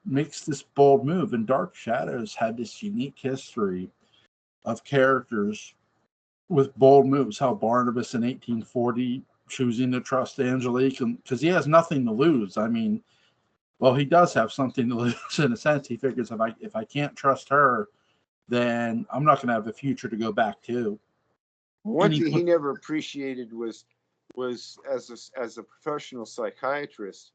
makes this bold move, and Dark Shadows had this unique history of characters with bold moves. How Barnabas in 1840 choosing to trust Angelique, because he has nothing to lose. I mean, well, he does have something to lose in a sense. He figures if I can't trust her, then I'm not going to have a future to go back to. One thing he never appreciated was as a professional psychiatrist,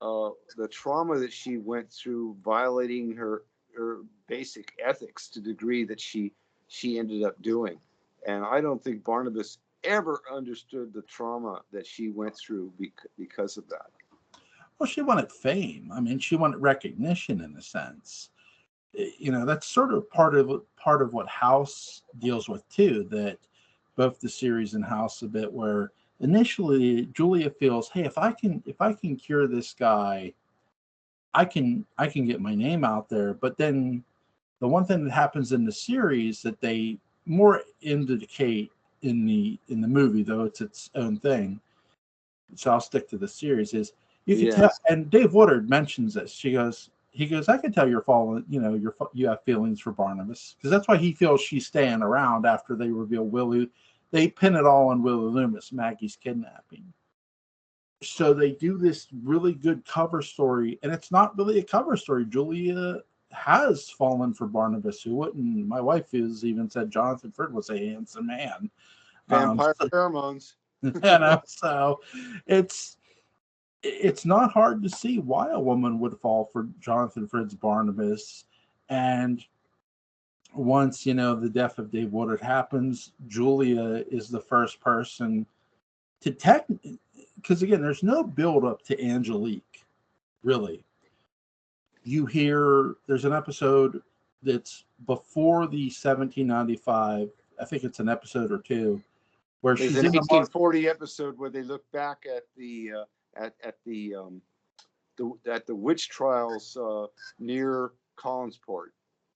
the trauma that she went through, violating her basic ethics to the degree that she ended up doing. And I don't think Barnabas ever understood the trauma that she went through because of that. Well, she wanted fame. I mean, she wanted recognition in a sense. That's sort of part of what House deals with too. That both the series and House a bit, where initially Julia feels, hey, if I can cure this guy, I can get my name out there. But then the one thing that happens in the series that they more indicate in the movie, though it's its own thing, so I'll stick to the series, is you can tell. And Dave Woodard mentions this. He goes, I can tell you're falling, you have feelings for Barnabas, because that's why he feels she's staying around after they reveal they pin it all on Willie Loomis, Maggie's kidnapping. So they do this really good cover story, and it's not really a cover story. Julia has fallen for Barnabas, who wouldn't. My wife has even said Jonathan Frid was a handsome man. Vampire pheromones. So it's not hard to see why a woman would fall for Jonathan Frid's Barnabas. And once, the death of Dave Woodard happens, Julia is the first person to because again, there's no build up to Angelique, really. You hear there's an episode that's before the 1795, I think it's an episode or two, where there's she's an in 1840 episode where they look back at the witch trials near Collinsport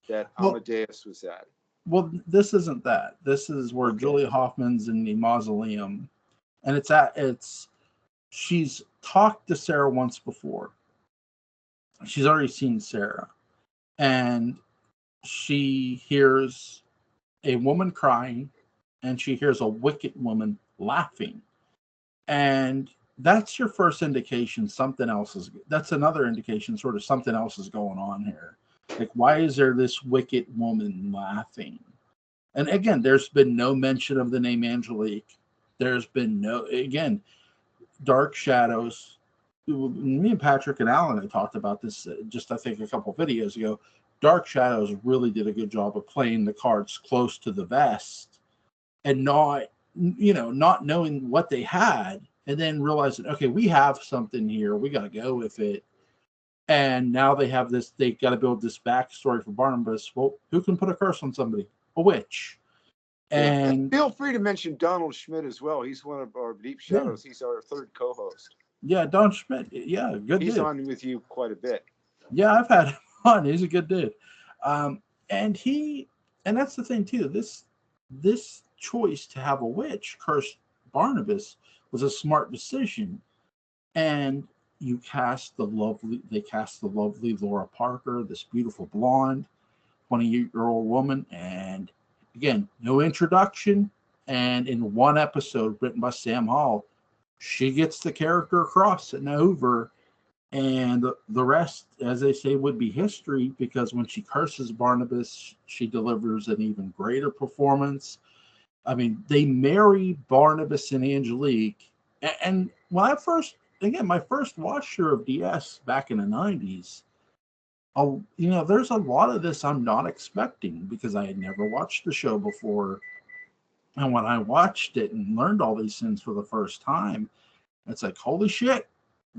that Amadeus was at. Well, this isn't that. This is where Julia Hoffman's in the mausoleum, and she's talked to Sarah once before. She's already seen Sarah, and she hears a woman crying, and she hears a wicked woman laughing. And that's your first indication that's another indication sort of something else is going on here. Like, why is there this wicked woman laughing? And again, there's been no mention of the name Angelique. There's been Dark Shadows. Me and Patrick and Alan had talked about this just, I think, a couple videos ago. Dark Shadows really did a good job of playing the cards close to the vest and not knowing what they had, and then realizing, okay, we have something here. We got to go with it. And now they got to build this backstory for Barnabas. Well, who can put a curse on somebody? A witch. And feel free to mention Donald Schmidt as well. He's one of our Deep Shadows. He's our third co-host. Yeah, Don Schmidt. Yeah, good dude. He's on with you quite a bit. Yeah, I've had him on. He's a good dude. And that's the thing too. This choice to have a witch curse Barnabas was a smart decision. And they cast the lovely Laura Parker, this beautiful blonde, 28-year-old woman. And again, no introduction. And in one episode written by Sam Hall, she gets the character across and over, and the rest, as they say, would be history, because when she curses Barnabas, she delivers an even greater performance. I mean, they marry Barnabas and Angelique. And when I first again, my first watch through of DS back in the 90s, there's a lot of this I'm not expecting because I had never watched the show before. And when I watched it and learned all these things for the first time, it's like, holy shit.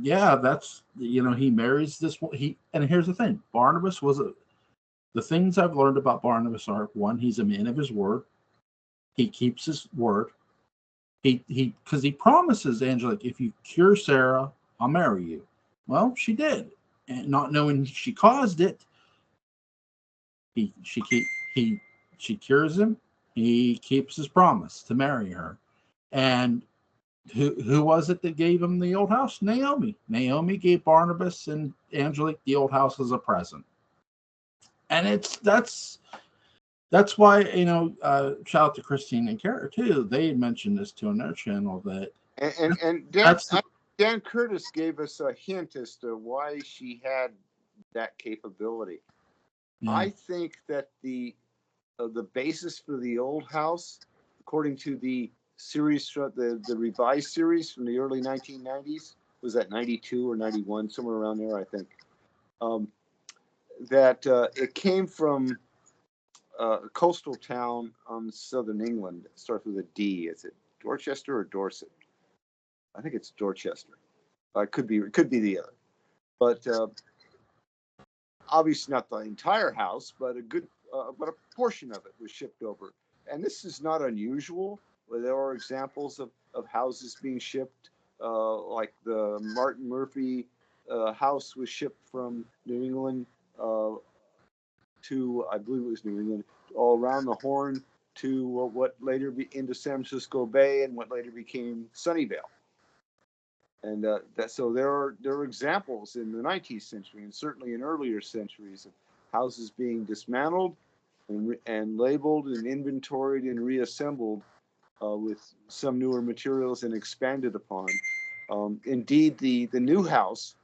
Yeah, that's, he marries this one. And here's the thing, Barnabas the things I've learned about Barnabas are, one, he's a man of his word. He keeps his word. Because he promises Angelique, if you cure Sarah, I'll marry you. Well, she did. And not knowing she caused it, she cures him. He keeps his promise to marry her. And who was it that gave him the old house? Naomi. Naomi gave Barnabas and Angelique the old house as a present. And that's why, shout out to Christine and Kara too. They had mentioned this too on their channel that and Dan Curtis gave us a hint as to why she had that capability. Yeah. I think that the basis for the old house, according to the series, the revised series from the early 1990s, was that 92 or 91, somewhere around there, I think. That it came from a coastal town on southern England. It starts with a D. Is it Dorchester or Dorset? I think it's Dorchester. It could be the other, but obviously not the entire house, but a portion of it was shipped over. And this is not unusual. There are examples of houses being shipped, like the Martin Murphy house was shipped from New England to, I believe it was New England, all around the Horn to what later into San Francisco Bay and what later became Sunnyvale. And so there are examples in the 19th century and certainly in earlier centuries of houses being dismantled and labeled and inventoried and reassembled with some newer materials and expanded upon. Indeed, the new house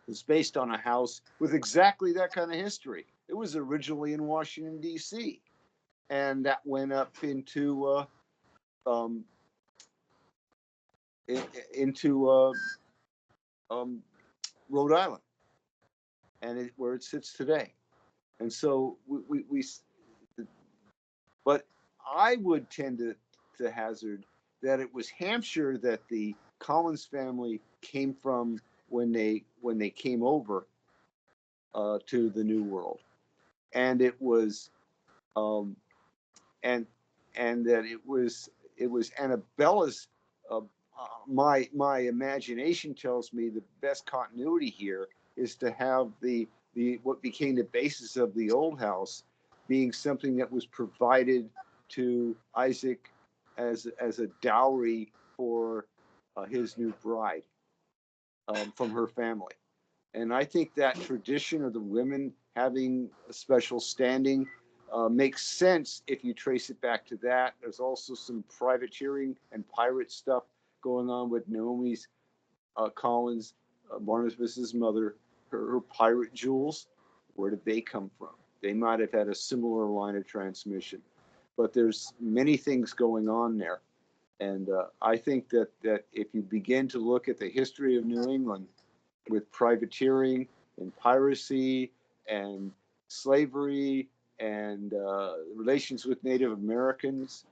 is based on a house with exactly that kind of history. It was originally in Washington, D.C., and that went up into Rhode Island, and where it sits today. And so but I would tend to hazard that it was Hampshire that the Collins family came from when they came over to the New World, and it was and that it was Annabella's. My imagination tells me the best continuity here is to have the what became the basis of the old house being something that was provided to Isaac as a dowry for his new bride from her family. And I think that tradition of the women having a special standing makes sense if you trace it back to that. There's also some privateering and pirate stuff going on with Naomi's Collins, Barnabas's mother, her pirate jewels. Where did they come from? They might have had a similar line of transmission, but there's many things going on there. And I think that if you begin to look at the history of New England with privateering and piracy and slavery and relations with Native Americans,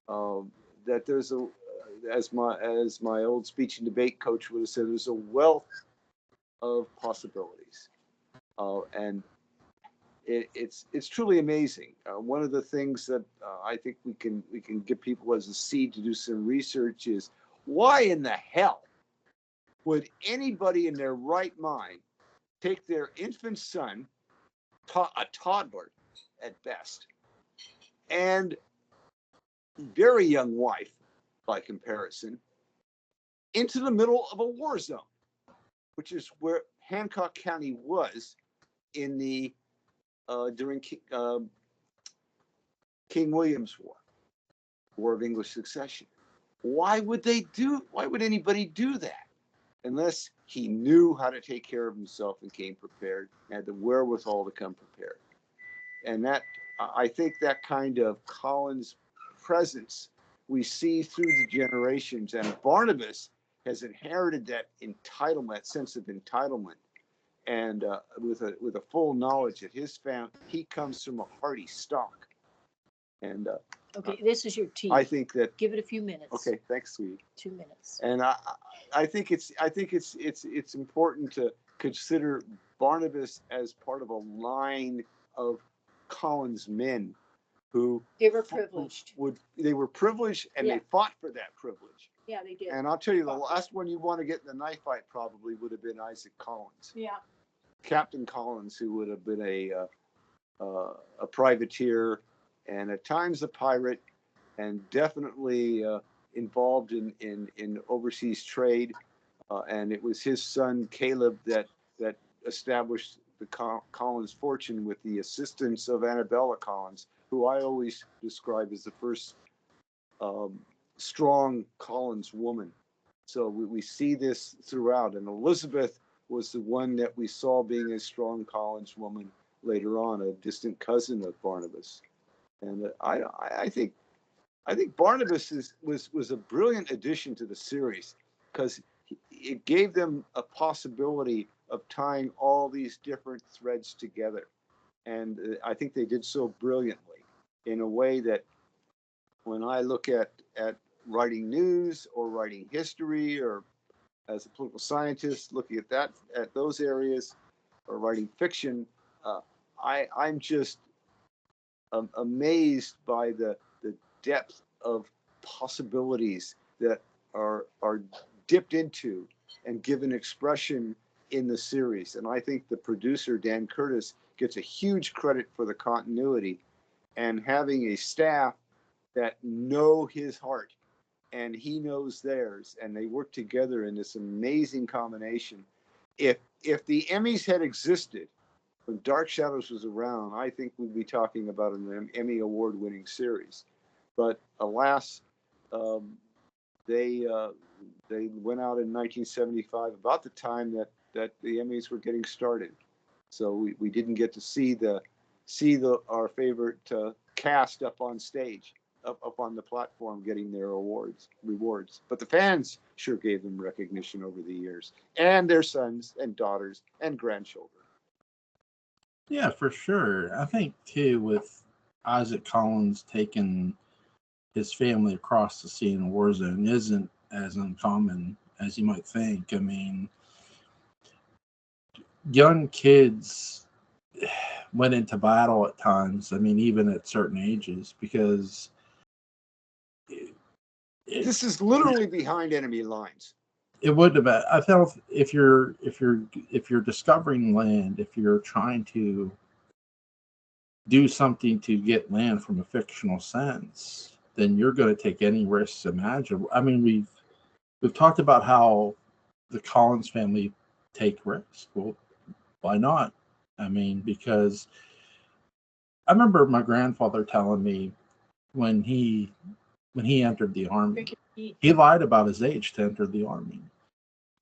that there's as my old speech and debate coach would have said, there's a wealth of possibilities, and it's truly amazing. One of the things that I think we can give people as a seed to do some research is, why in the hell would anybody in their right mind take their infant son, a toddler at best, and very young wife by comparison, into the middle of a war zone, which is where Hancock County was in the during King William's War of English Succession? Why would anybody do that unless he knew how to take care of himself and came prepared, and had the wherewithal to come prepared? And that, I think, that kind of Collins presence we see through the generations. And Barnabas has inherited that entitlement, that sense of entitlement, and with a full knowledge that his family, he comes from a hardy stock, and Okay, this is your team. I think that. Give it a few minutes. Okay, thanks, sweetie. 2 minutes. And I think it's important to consider Barnabas as part of a line of Collins men who They were privileged. they were privileged, and Yeah. they fought for that privilege. Yeah, they did. And I'll tell you, the last one you want to get in the knife fight probably would have been Isaac Collins, Yeah. Captain Collins, who would have been a privateer and at times a pirate, and definitely involved in overseas trade. And it was his son Caleb that established the Collins fortune with the assistance of Annabella Collins, who I always describe as the first strong Collins woman. So we see this throughout, and Elizabeth was the one that we saw being a strong Collins woman later on, a distant cousin of Barnabas. And I think Barnabas was a brilliant addition to the series, because it gave them a possibility of tying all these different threads together. And I think they did so brilliantly, in a way that when I look at writing news or writing history, or as a political scientist looking at those areas, or writing fiction, I'm just amazed by the depth of possibilities that are dipped into and given expression in the series. And I think the producer, Dan Curtis, gets a huge credit for the continuity and having a staff that know his heart and he knows theirs, and they work together in this amazing combination. If the Emmys had existed when Dark Shadows was around, I think we'd be talking about an Emmy award-winning series. But alas, they went out in 1975, about the time that the Emmys were getting started. So we didn't get to see our favorite cast up on stage, up on the platform, getting their rewards. But the fans sure gave them recognition over the years, and their sons and daughters and grandchildren. Yeah, for sure. I think too, with Isaac Collins taking his family across the sea in a war zone isn't as uncommon as you might think. I mean, young kids went into battle at times. I mean, even at certain ages, because This is literally behind enemy lines. it would have been. I felt if you're discovering land, if you're trying to do something to get land from a fictional sense, then you're going to take any risks imaginable. I mean, we've talked about how the Collins family take risks. Well, why not? I mean, because I remember my grandfather telling me when he entered the army, he lied about his age to enter the army.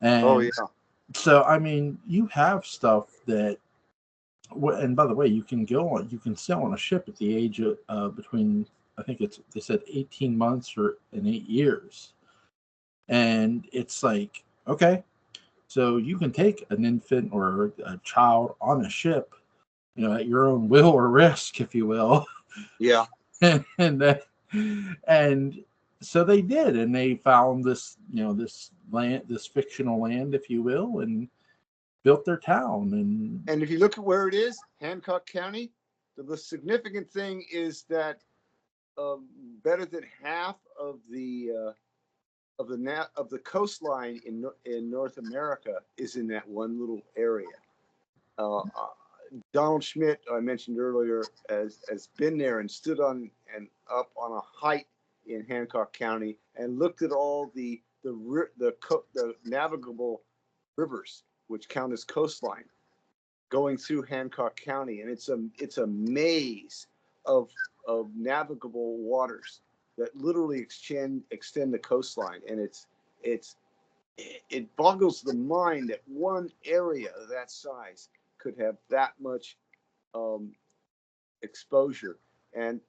And Oh yeah. so, I mean, you have stuff that, and by the way, you can sail on a ship at the age of between, I think they said 18 months and 8 years. And it's like, okay, so you can take an infant or a child on a ship, at your own will or risk, if you will. Yeah. and so they did, and they found this, this land, this fictional land, if you will, and built their town. And if you look at where it is, Hancock County, the significant thing is that better than half of the coastline in North America is in that one little area. Donald Schmidt, I mentioned earlier, has been there and stood on and up on a height in Hancock County and looked at all the navigable rivers, which count as coastline, going through Hancock County, and it's a maze of navigable waters that literally extend the coastline, and it boggles the mind that one area of that size could have that much exposure. And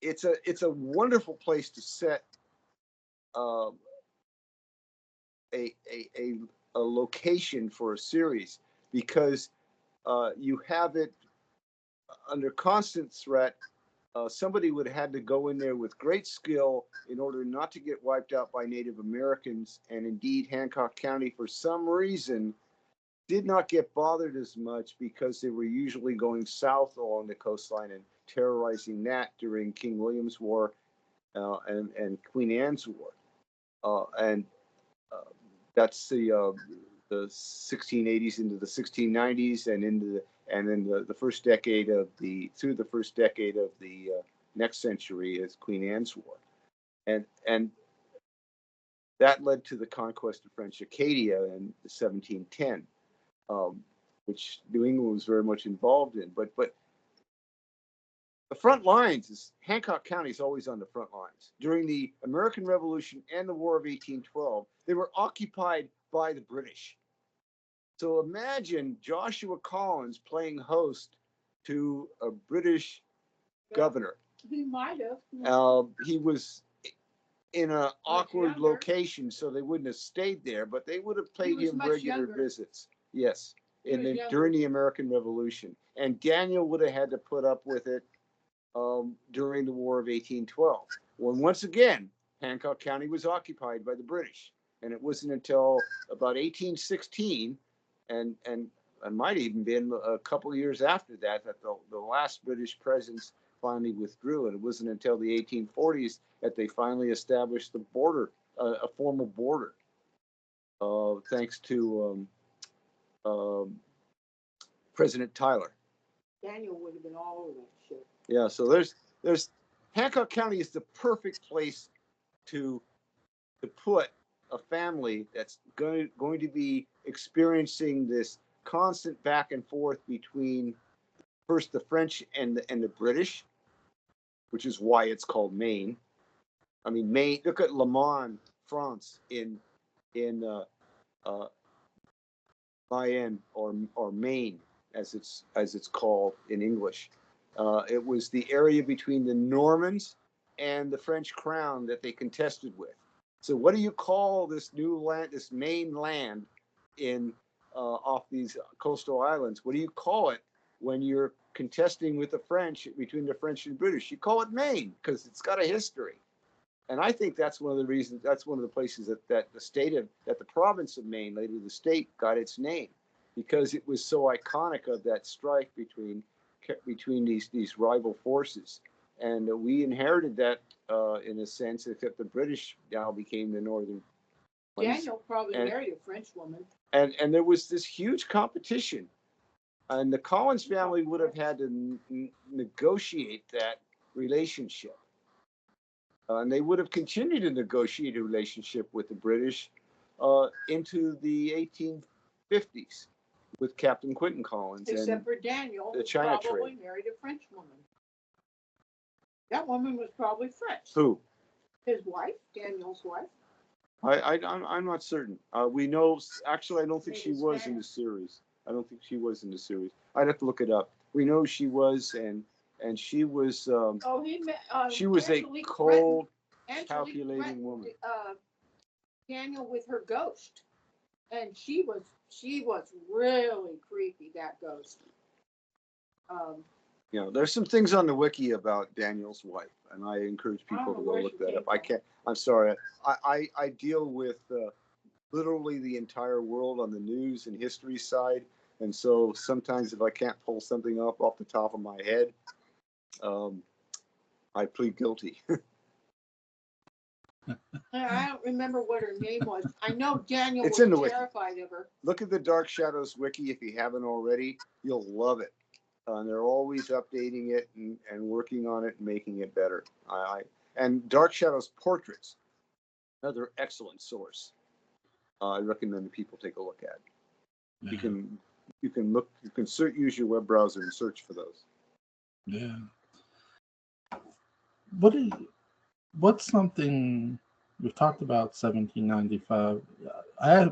it's a wonderful place to set a location for a series, because you have it under constant threat. Somebody would have had to go in there with great skill in order not to get wiped out by Native Americans. And indeed, Hancock County, for some reason, did not get bothered as much because they were usually going south along the coastline and terrorizing that during King William's War and Queen Anne's War. And that's the 1680s into the 1690s and then the first decade of the next century is Queen Anne's War, and that led to the conquest of French Acadia in 1710, which New England was very much involved in. But the front lines is Hancock County is always on the front lines. During the American Revolution and the War of 1812, they were occupied by the British. So imagine Joshua Collins playing host to a British governor. He might have. He was in an awkward location, so they wouldn't have stayed there, but they would have paid him regular visits. Yes, during the American Revolution. And Daniel would have had to put up with it during the War of 1812, when once again Hancock County was occupied by the British. And it wasn't until about 1816, and it might even been a couple of years after that, that the last British presence finally withdrew. And it wasn't until the 1840s that they finally established the border, a formal border, thanks to President Tyler. Daniel would have been all over that shit. Yeah, so there's Hancock County is the perfect place to put a family that's going to be experiencing this constant back and forth between first the French and the British, which is why it's called Maine. I mean, Maine. Look at Le Mans, France, in Mayenne or Maine, as it's called in English. It was the area between the Normans and the French crown that they contested with. So what do you call this new land, this Maine land in off these coastal islands? What do you call it when you're contesting with the French, between the French and British? You call it Maine, because it's got a history. And I think that's one of the reasons, that's one of the places that the province of Maine, later the state, got its name, because it was so iconic of that strife between these rival forces. And we inherited that in a sense, except the British now became the northern ones. Daniel probably married a French woman. And there was this huge competition. And the Collins family would have had to negotiate that relationship. And they would have continued to negotiate a relationship with the British into the 1850s with Captain Quentin Collins. Except for Daniel, the China probably trade. Married a French woman. That woman was probably French. Who? His wife, Daniel's wife. I'm not certain. We know, actually, I don't think she was in the series. I don't think she was in the series. I'd have to look it up. We know she was, and she was. She was a cold, calculating woman. Daniel with her ghost, and she was really creepy. That ghost. You know, there's some things on the wiki about Daniel's wife, and I encourage people to go look that up. I can't. I'm sorry. I deal with literally the entire world on the news and history side, and so sometimes if I can't pull something up off the top of my head, I plead guilty. I don't remember what her name was. I know Daniel It's was in the wiki. terrified of her. Look at the Dark Shadows wiki if you haven't already. You'll love it. They're always updating it and working on it and making it better. And Dark Shadows portraits, another excellent source. I recommend that people take a look at. Yeah. You can use your web browser and search for those. Yeah. What's something we've talked about 1795?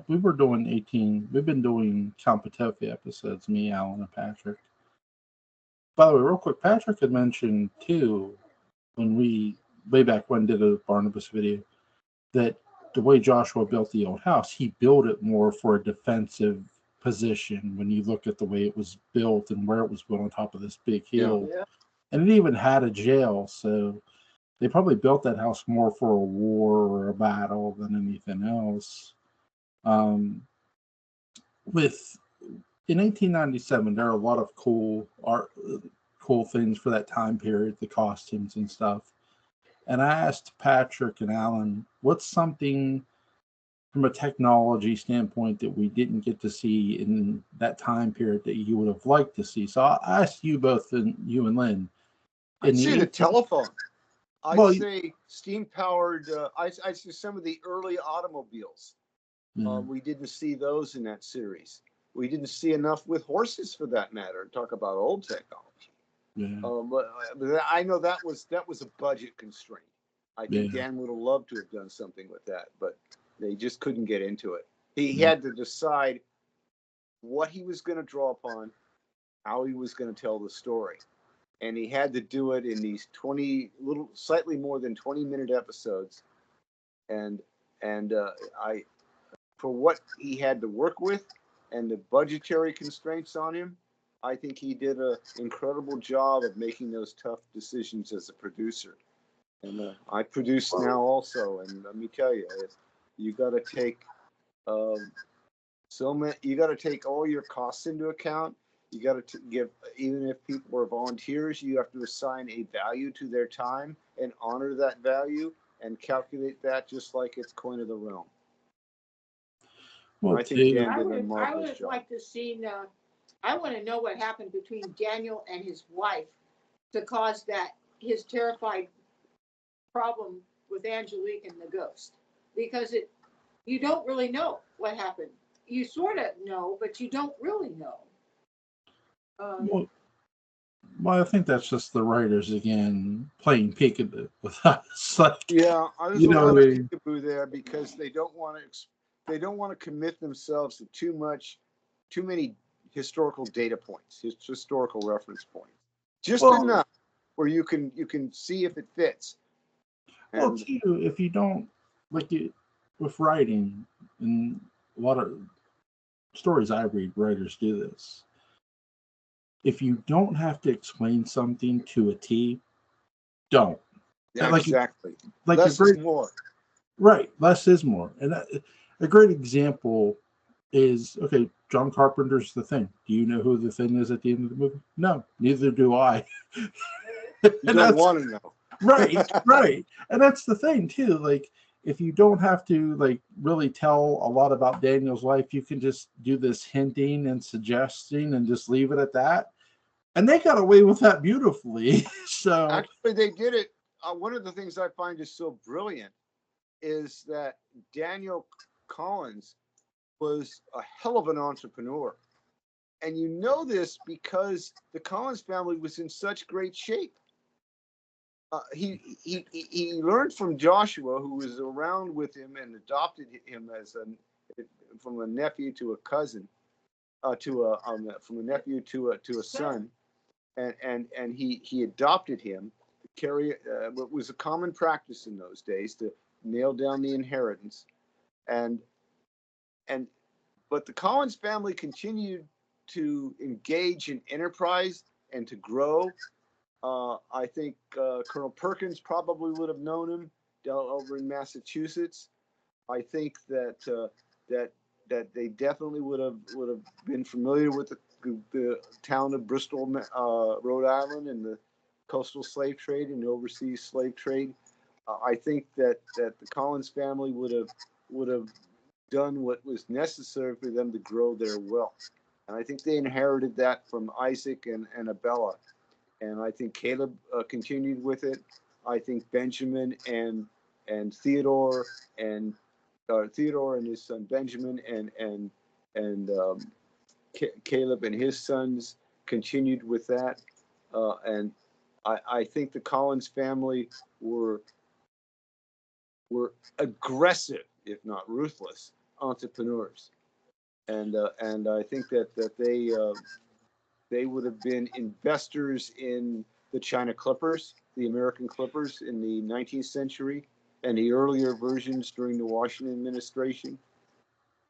We've been doing Count Patoffi episodes, me, Alan, and Patrick. By the way, real quick, Patrick had mentioned too, when we way back when did a Barnabas video, that the way Joshua built the old house, he built it more for a defensive position when you look at the way it was built and where it was built on top of this big hill. Yeah. And it even had a jail, so they probably built that house more for a war or a battle than anything else. In 1897, there are a lot of cool things for that time period, the costumes and stuff. And I asked Patrick and Alan, what's something from a technology standpoint that we didn't get to see in that time period that you would have liked to see? So I asked you both, and you and Lynn. I'd say the telephone. I'd say steam-powered. I'd say some of the early automobiles. We didn't see those in that series. We didn't see enough with horses, for that matter. Talk about old technology. Yeah. But I know that was a budget constraint. I think Dan would have loved to have done something with that, but they just couldn't get into it. He had to decide what he was going to draw upon, how he was going to tell the story. And he had to do it in these slightly more than 20-minute episodes. And for what he had to work with and the budgetary constraints on him, I think he did an incredible job of making those tough decisions as a producer. And I produce now also, and let me tell you, you got to take you got to take all your costs into account. You got to give, even if people are volunteers, you have to assign a value to their time and honor that value and calculate that just like it's coin of the realm. Well, I think Dan I did a would marvelous have job. liked to see. I want to know what happened between Daniel and his wife to cause his terrified problem with Angelique and the ghost, because you don't really know what happened. You sort of know, but you don't really know. Well, I think that's just the writers again playing peekaboo with us. Like, yeah, I was a lot of peekaboo there because they don't want to commit themselves to too many historical data points, historical reference points, just enough where you can see if it fits. Well, too, if you don't with writing, and a lot of stories I read, writers do this. If you don't have to explain something to a T, don't. Yeah, exactly. Less is more. Right, less is more. And a great example is, John Carpenter's The Thing. Do you know who the Thing is at the end of the movie? No, neither do I. You don't want to know. Right. And that's the thing, too. Like, if you don't have to, really tell a lot about Daniel's life, you can just do this hinting and suggesting and just leave it at that. And they got away with that beautifully. So actually, they did it. One of the things I find is so brilliant is that Daniel Collins was a hell of an entrepreneur. And you know this because the Collins family was in such great shape. He learned from Joshua, who was around with him and adopted him from a nephew to a cousin, from a nephew to a son, and he adopted him to carry what was a common practice in those days to nail down the inheritance, but the Collins family continued to engage in enterprise and to grow. I think Colonel Perkins probably would have known him over in Massachusetts. I think that they definitely would have been familiar with the town of Bristol, Rhode Island, and the coastal slave trade and the overseas slave trade. I think that the Collins family would have done what was necessary for them to grow their wealth, and I think they inherited that from Isaac and Abella. And I think Caleb continued with it. I think Benjamin and Theodore and his son Benjamin and Caleb and his sons continued with that. And I think the Collins family were aggressive, if not ruthless, entrepreneurs. And I think that they would have been investors in the China Clippers, the American Clippers in the 19th century. and the earlier versions during the Washington administration.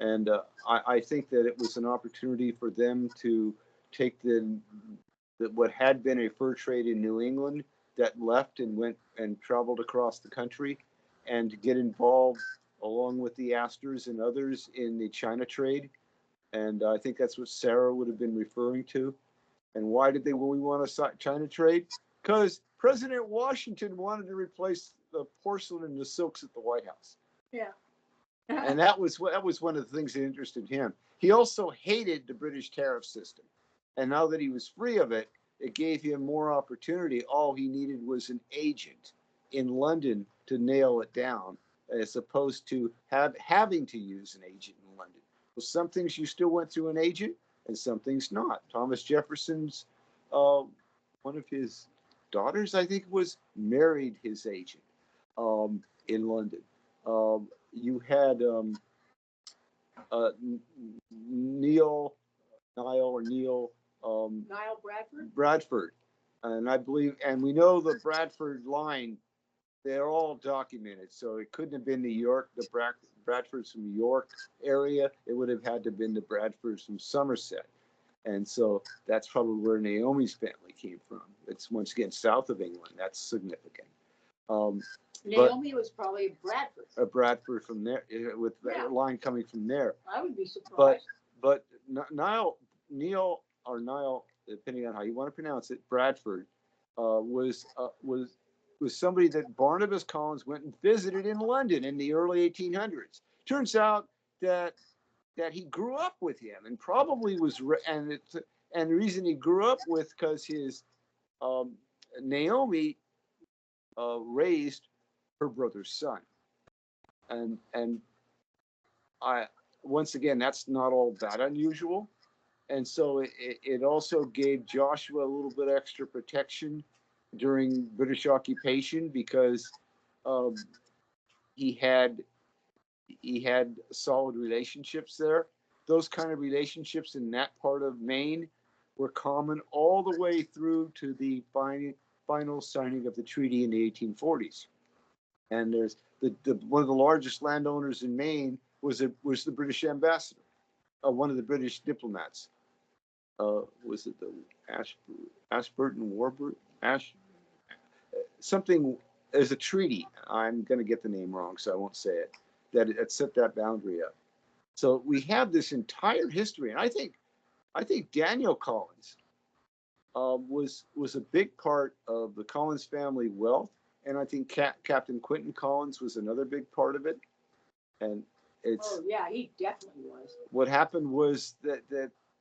And I think that it was an opportunity for them to take what had been a fur trade in New England that left and went and traveled across the country, and to get involved along with the Astors and others in the China trade. And I think that's what Sarah would have been referring to. And why did we want a China trade? Because President Washington wanted to replace the porcelain and the silks at the White House. Yeah. And that was one of the things that interested him. He also hated the British tariff system. And now that he was free of it, it gave him more opportunity. All he needed was an agent in London to nail it down, as opposed to having to use an agent in London. Well, some things you still went through an agent, and some things not. Thomas Jefferson's, one of his daughters, I think, married his agent in London. You had Niall Bradford, and I believe, and we know the Bradford line. They're all documented, so it couldn't have been New York. The Bradfords from New York area. It would have had to have been the Bradfords from Somerset, and so that's probably where Naomi's family came from. It's once again south of England. That's significant. Naomi was probably a Bradford from there, with that line coming from there. I would be surprised. But Niall, depending on how you want to pronounce it, Bradford was somebody that Barnabas Collins went and visited in London in the early 1800s. Turns out that he grew up with him, and probably was, and the reason he grew up with, because his Naomi raised her brother's son, and I, once again, that's not all that unusual. And so it also gave Joshua a little bit extra protection during British occupation, because he had solid relationships there. Those kind of relationships in that part of Maine were common all the way through to the final signing of the treaty in the 1840s. And there's one of the largest landowners in Maine was the British ambassador, one of the British diplomats. Was it the Ashburton Warburton? Something, there's a treaty. I'm going to get the name wrong, so I won't say it. That it set that boundary up. So we have this entire history, and I think Daniel Collins was a big part of the Collins family wealth, and I think Captain Quentin Collins was another big part of it. And it's he definitely was. What happened was that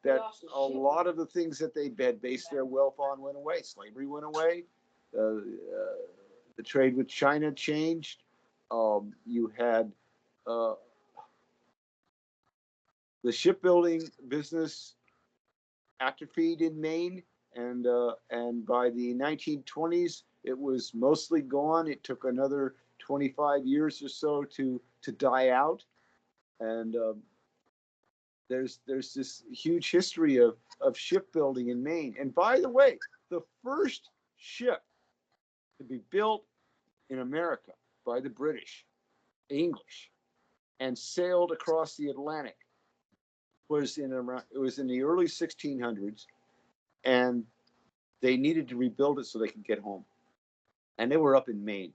a lot of the things that they had based their wealth on went away. Slavery went away. The trade with China changed. You had the shipbuilding business atrophied in Maine, and by the 1920s, it was mostly gone. It took another 25 years or so to die out, and there's this huge history of shipbuilding in Maine. And by the way, the first ship to be built in America by the British, English, and sailed across the Atlantic was in the early 1600s, and they needed to rebuild it so they could get home. And they were up in Maine,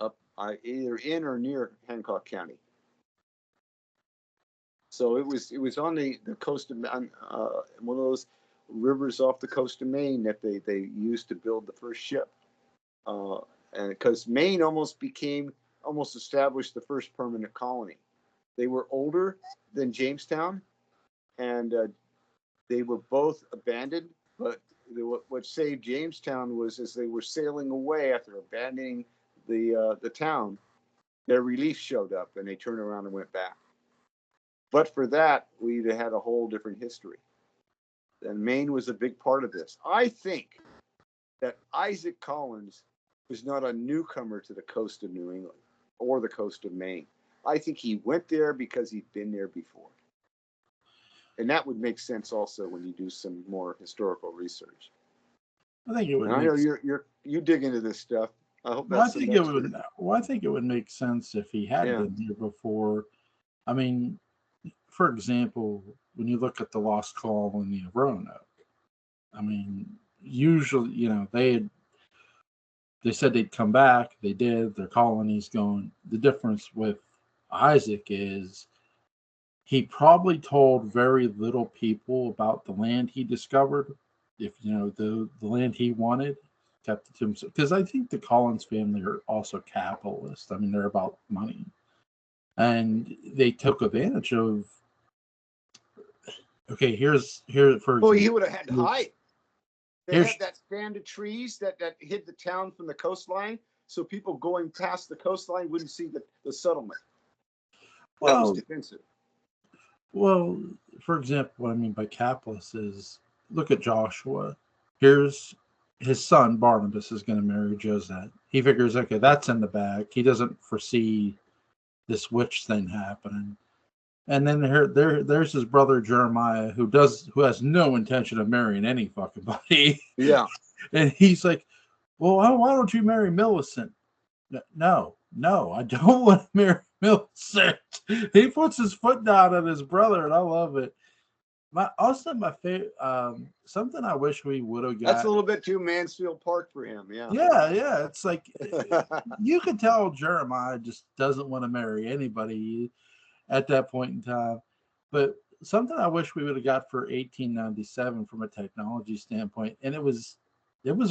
up either in or near Hancock County. So it was on the coast of one of those rivers off the coast of Maine that they used to build the first ship. And because Maine almost established the first permanent colony. They were older than Jamestown, and they were both abandoned. But what saved Jamestown was, as they were sailing away after abandoning the town, their relief showed up, and they turned around and went back. But for that, we'd have had a whole different history. And Maine was a big part of this. I think that Isaac Collins was not a newcomer to the coast of New England or the coast of Maine. I think he went there because he'd been there before. And that would make sense also when you do some more historical research. I think it would. And I know you dig into this stuff. I hope Well, I that's the think it next would. one. Well, I think it would make sense if he had Yeah. been here before. I mean, for example, when you look at the Lost Colony of Roanoke, I mean, usually, they said they'd come back. They did. Their colony's going. The difference with Isaac is he probably told very little people about the land he discovered. If the land he wanted, kept it to himself. Because I think the Collins family are also capitalists. I mean, they're about money, and they took advantage of. Okay, here for Well, example. he would have had to hide. They Here's had that stand of trees that hid the town from the coastline, so people going past the coastline wouldn't see the settlement. That was well, defensive. well, for example, what I mean by capitalist is look at Joshua. Here's his son Barnabas is going to marry Josette. He figures, okay, that's in the bag. He doesn't foresee this witch thing happening. And then there's his brother Jeremiah, who has no intention of marrying any fucking body. Yeah. And he's like, well, why don't you marry Millicent? No, I don't want to marry Millicent. He puts his foot down on his brother, and I love it. My favorite, something I wish we would have That's got. a little bit too Mansfield Park for him. Yeah. Yeah. It's like you could tell Jeremiah just doesn't want to marry anybody at that point in time. But something I wish we would have got for 1897 from a technology standpoint, and it was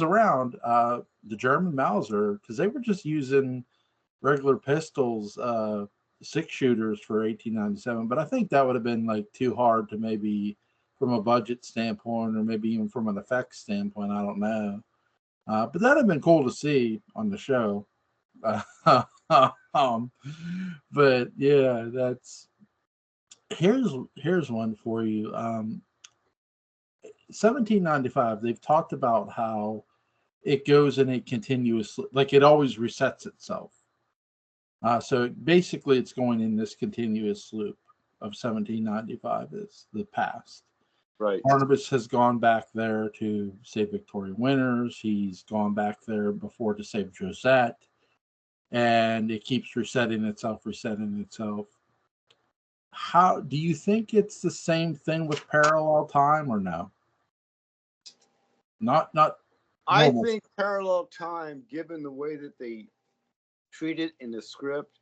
around the German Mauser, because they were just using regular pistols, 6-shooters for 1897. But I think that would have been like too hard to maybe from a budget standpoint, or maybe even from an effects standpoint. I don't know. But that'd have been cool to see on the show. But yeah, that's here's one for you. 1795. They've talked about how it goes in a continuous, like it always resets itself. So basically, it's going in this continuous loop of 1795 is the past. Right. Barnabas has gone back there to save Victoria Winters. He's gone back there before to save Josette. And it keeps resetting itself. How do you think it's the same thing with parallel time or no? Not I normal. think parallel time, given the way that they treat it in the script,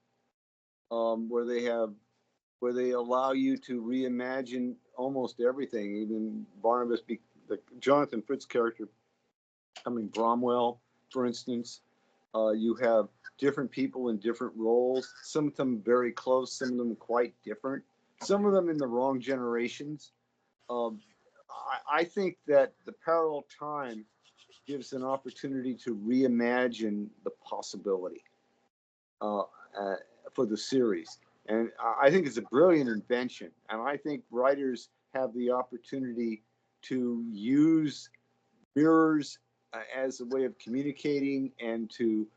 where they allow you to reimagine almost everything, even Barnabas, the Jonathan Fritz character, Bromwell, for instance. You have different people in different roles, some of them very close, some of them quite different, some of them in the wrong generations. I think that the parallel time gives an opportunity to reimagine the possibility for the series. And I think it's a brilliant invention. And I think writers have the opportunity to use mirrors as a way of communicating, and to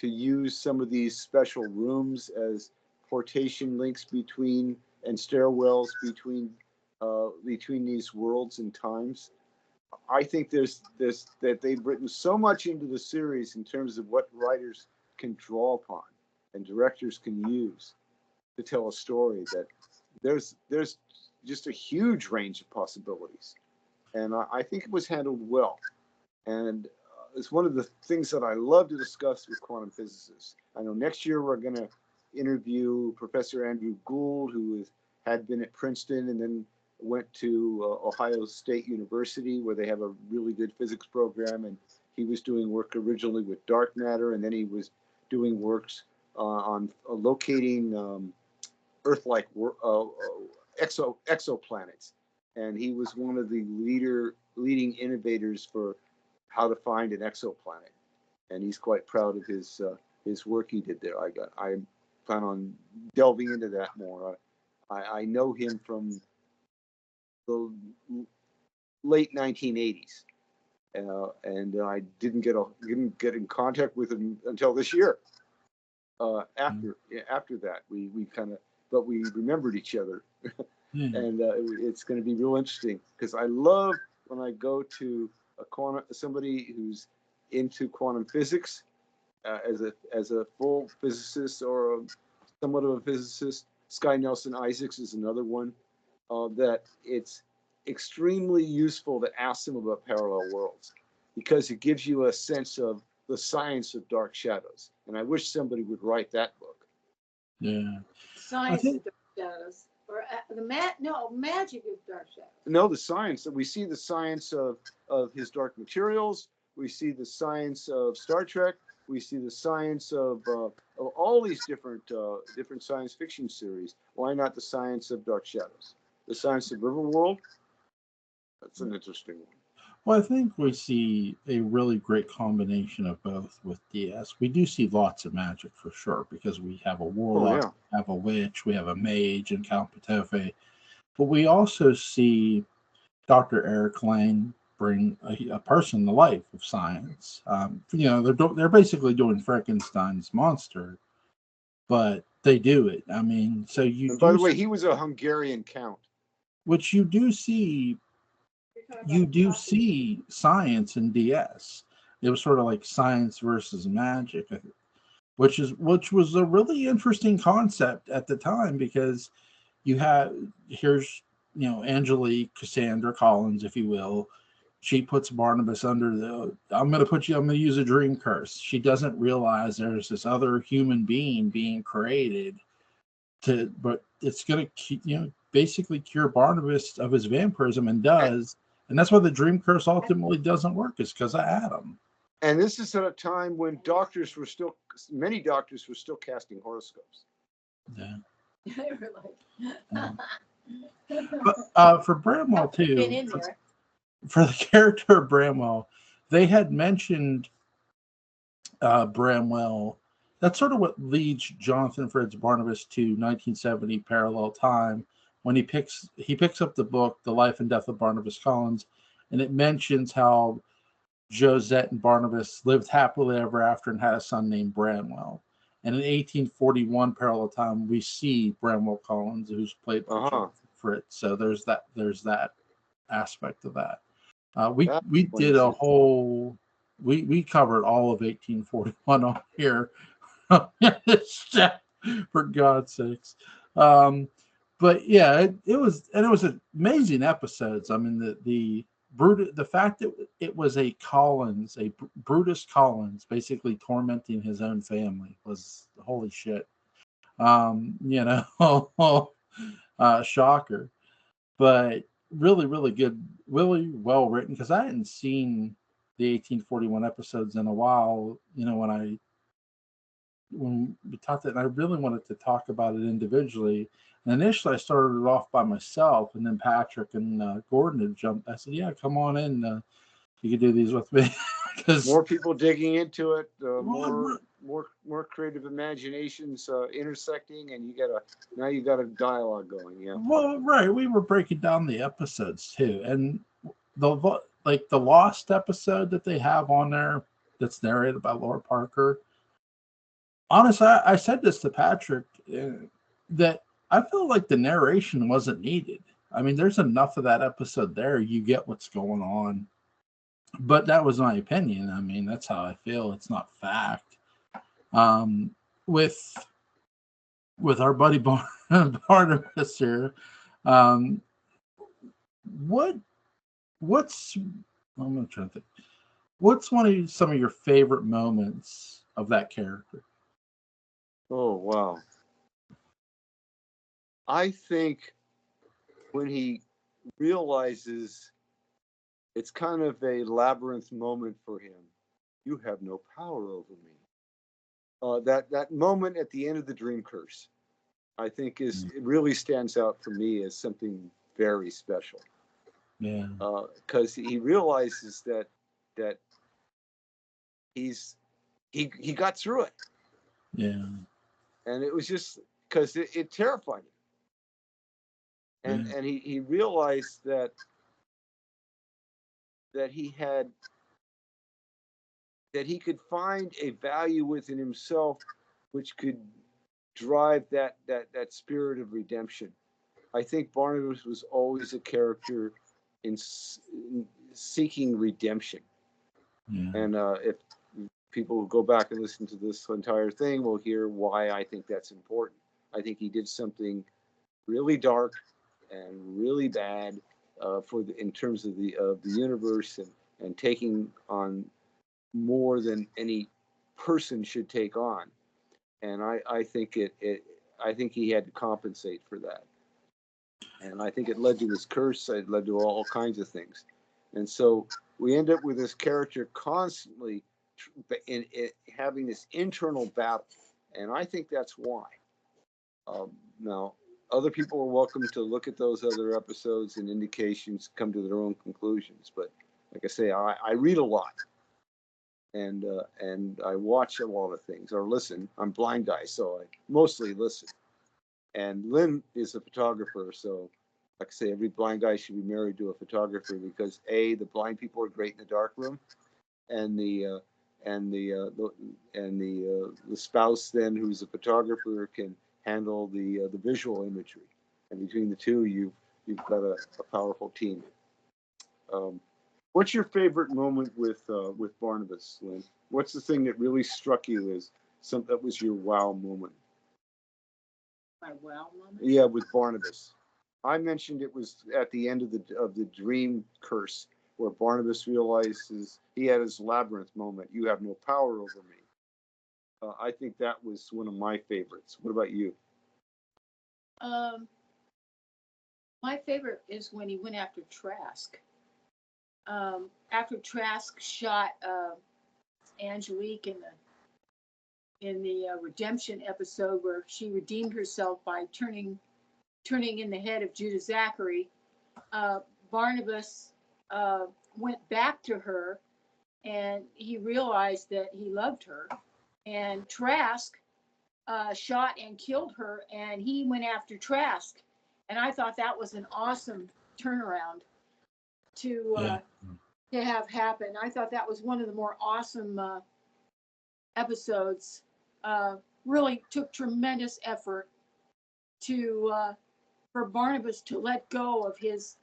use some of these special rooms as portation links between and stairwells between these worlds and times. I think there's that they've written so much into the series in terms of what writers can draw upon and directors can use to tell a story, that there's just a huge range of possibilities. And I think it was handled well. And it's one of the things that I love to discuss with quantum physicists. I know next year we're going to interview Professor Andrew Gould, who had been at Princeton and then went to Ohio State University, where they have a really good physics program. And he was doing work originally with dark matter, and then he was doing works on locating Earth-like exoplanets. And he was one of the leading innovators for how to find an exoplanet. And he's quite proud of his work he did there. I plan on delving into that more. I know him from the late 1980s, and I didn't get in contact with him until this year. After that, but we remembered each other. And it's going to be real interesting, because I love when I go to somebody who's into quantum physics as a full physicist or somewhat of a physicist. Sky Nelson Isaacs is another one. That it's extremely useful to ask them about parallel worlds because it gives you a sense of the science of dark shadows. And I wish somebody would write that book. Yeah. Science of dark shadows. Or magic of dark shadows. No, the science that we see, the science of his dark materials. We see the science of Star Trek. We see the science of all these different science fiction series. Why not the science of dark shadows? The science of Riverworld. That's an interesting one. Well, I think we see a really great combination of both with DS. We do see lots of magic for sure because we have a warlock, we have a witch, we have a mage in Count Petofe. But we also see Dr. Eric Lane bring a person to life of science. They're basically doing Frankenstein's monster, but they do it. I mean, so you. And by the way, he was a Hungarian count. Which you do see. You do see science in DS. It was sort of like science versus magic, which was a really interesting concept at the time because here's Angelique Cassandra Collins, if you will. She puts Barnabas under I'm going to use a dream curse. She doesn't realize there's this other human being being created but it's going to basically cure Barnabas of his vampirism and does. And that's why the dream curse ultimately doesn't work, is because of Adam. And this is at a time when many doctors were still casting horoscopes. Yeah. Yeah. But for Bramwell too, for the character of Bramwell, they had mentioned Bramwell. That's sort of what leads Jonathan Fritz Barnabas to 1970 Parallel Time, when he picks up the book, The Life and Death of Barnabas Collins, and it mentions how Josette and Barnabas lived happily ever after and had a son named Bramwell. And in 1841 Parallel Time, we see Bramwell Collins, who's played by Jonathan Fritz. So there's that aspect of that. We did a whole. We covered all of 1841 on here. For God's sakes. But yeah, it was amazing episodes. I mean, the fact that it was a Brutus Collins basically tormenting his own family was holy shit. Shocker. But really, really good, really well written, because I hadn't seen the 1841 episodes in a while, when we talked it, and I really wanted to talk about it individually. And initially I started it off by myself, and then Patrick and Gordon had jumped. I said, yeah, come on in. You can do these with me. Because more people digging into it, more creative imaginations intersecting, and you got a dialogue going. Yeah. Well, right. We were breaking down the episodes too. And the Lost episode that they have on there that's narrated by Laura Parker. Honestly, I said this to Patrick, that I feel like the narration wasn't needed. I mean, there's enough of that episode there. You get what's going on. But that was my opinion. I mean, that's how I feel. It's not fact. With our buddy Barnabas here, what's I'm going to try to think. What's some of your favorite moments of that character? Oh, wow. I think when he realizes it's kind of a labyrinth moment for him. You have no power over me. That moment at the end of the Dream Curse, I think it really stands out for me as something very special. Yeah. Because he realizes that he got through it. Yeah. And it was just because it terrified him. And he realized that he could find a value within himself which could drive that spirit of redemption. I think Barnabas was always a character in seeking redemption. Yeah. And if people who go back and listen to this entire thing will hear why I think that's important. I think he did something really dark and really bad in terms of the universe, and taking on more than any person should take on. And I think I think he had to compensate for that. And I think it led to his curse. It led to all kinds of things. And so we end up with this character constantly in having this internal battle. And I think that's why. Now, other people are welcome to look at those other episodes and indications, come to their own conclusions. But like I say, I read a lot, and I watch a lot of things or listen. I'm blind guy, so I mostly listen. And Lynn is a photographer, so like I say, every blind guy should be married to a photographer, because the blind people are great in the dark room, and the spouse then, who's a photographer, can handle the visual imagery. And between the two, you've got a powerful team. What's your favorite moment with Barnabas, Lynn? What's the thing that really struck you as that was your wow moment? My wow moment? Yeah, with Barnabas. I mentioned it was at the end of the dream curse, where Barnabas realizes he had his labyrinth moment. You have no power over me. I think that was one of my favorites. What about you? My favorite is when he went after Trask. After Trask shot Angelique in the redemption episode, where she redeemed herself by turning in the head of Judah Zachary, Barnabas went back to her, and he realized that he loved her. And Trask shot and killed her, and he went after Trask. And I thought that was an awesome turnaround to have happen. I thought that was one of the more awesome episodes. Really took tremendous effort for Barnabas to let go of his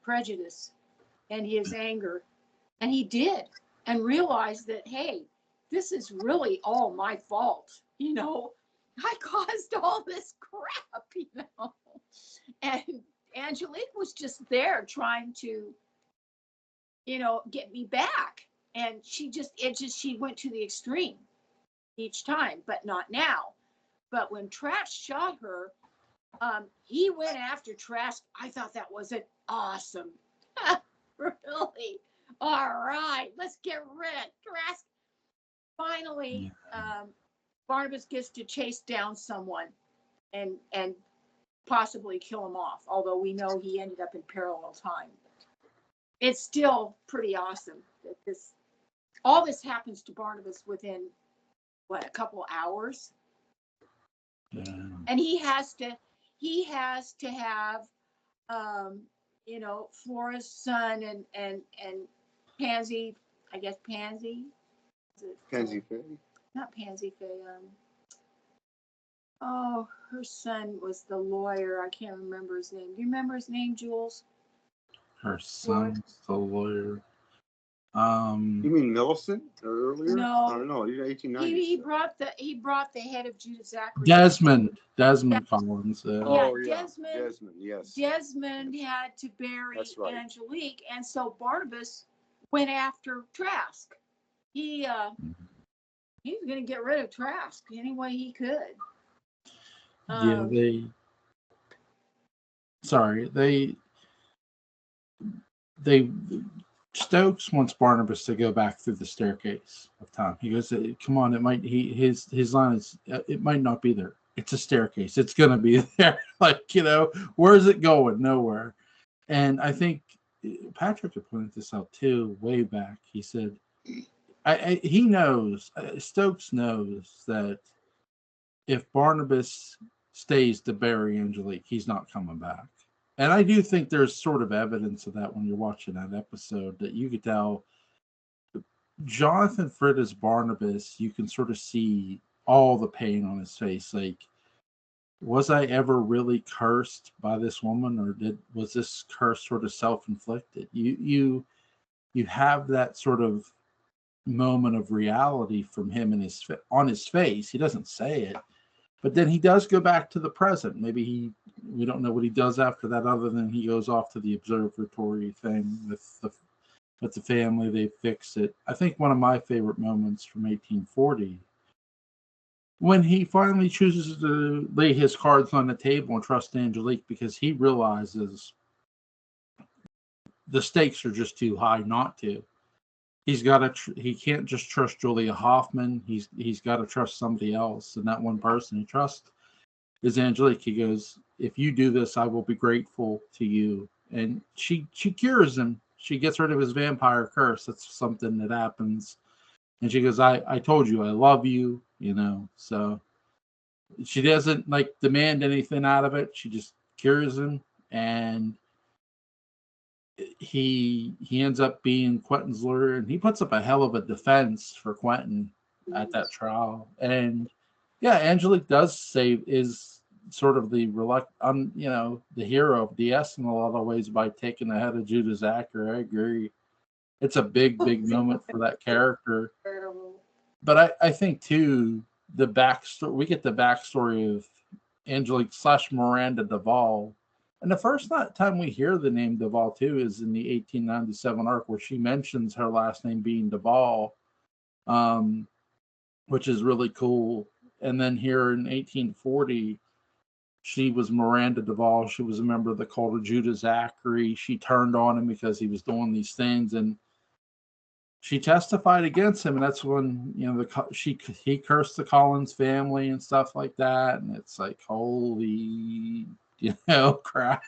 prejudice and his anger, and he did, and realized that, hey, this is really all my fault. I caused all this crap. And Angelique was just there trying to, get me back, and she went to the extreme each time, but not now. But when Trask shot her, he went after Trask. I thought that was an awesome. Really? All right, let's get rid of Trask. Finally, Barnabas gets to chase down someone and possibly kill him off, although we know he ended up in parallel time. It's still pretty awesome that all this happens to Barnabas within a couple hours. Yeah. And he has to have Flora's son and Pansy, I guess Pansy. Pansy Faye? Not Pansy Faye. Her son was the lawyer. I can't remember his name. Do you remember his name, Jules? Her son's the lawyer. You mean Millicent or earlier? No. I don't know. 1890s. He brought the head of Judah Zachary. Desmond Collins. Desmond. Yes. Desmond had to bury right. Angelique, and so Barnabas went after Trask. He was going to get rid of Trask any way he could. They Stokes wants Barnabas to go back through the staircase of time. He goes, "Come on, it might." His line is, "It might not be there. It's a staircase. It's gonna be there." Where is it going? Nowhere. And I think Patrick had pointed this out too, way back. He said, "He knows. Stokes knows that if Barnabas stays to bury Angelique, he's not coming back." And I do think there's sort of evidence of that when you're watching that episode, that you could tell Jonathan Fritta's Barnabas, you can sort of see all the pain on his face. Like, was I ever really cursed by this woman, or was this curse sort of self-inflicted? You have that sort of moment of reality from him and on his face. He doesn't say it, but then he does go back to the present. Maybe we don't know what he does after that, other than he goes off to the observatory thing with the family. They fix it. I think one of my favorite moments from 1840, when he finally chooses to lay his cards on the table and trust Angelique, because he realizes the stakes are just too high not to. He's got to. He can't just trust Julia Hoffman. He's got to trust somebody else, and that one person he trusts is Angelique. He goes, "If you do this, I will be grateful to you." And she cures him. She gets rid of his vampire curse. That's something that happens. And she goes, I told you I love you, So she doesn't like demand anything out of it. She just cures him, and he ends up being Quentin's lawyer, and he puts up a hell of a defense for Quentin at that trial. And yeah, Angelique is sort of the the hero of DS in a lot of ways by taking the head of Judah Zacher. I agree. It's a big moment for that character. But I think too, the backstory, we get the backstory of Angelique / Miranda Duvall. And the first time we hear the name Duvall too is in the 1897 arc, where she mentions her last name being Duvall, which is really cool. And then here in 1840, she was Miranda Duvall. She was a member of the cult of Judah Zachary. She turned on him because he was doing these things, and she testified against him. And that's when he cursed the Collins family and stuff like that. And it's like, holy, crap.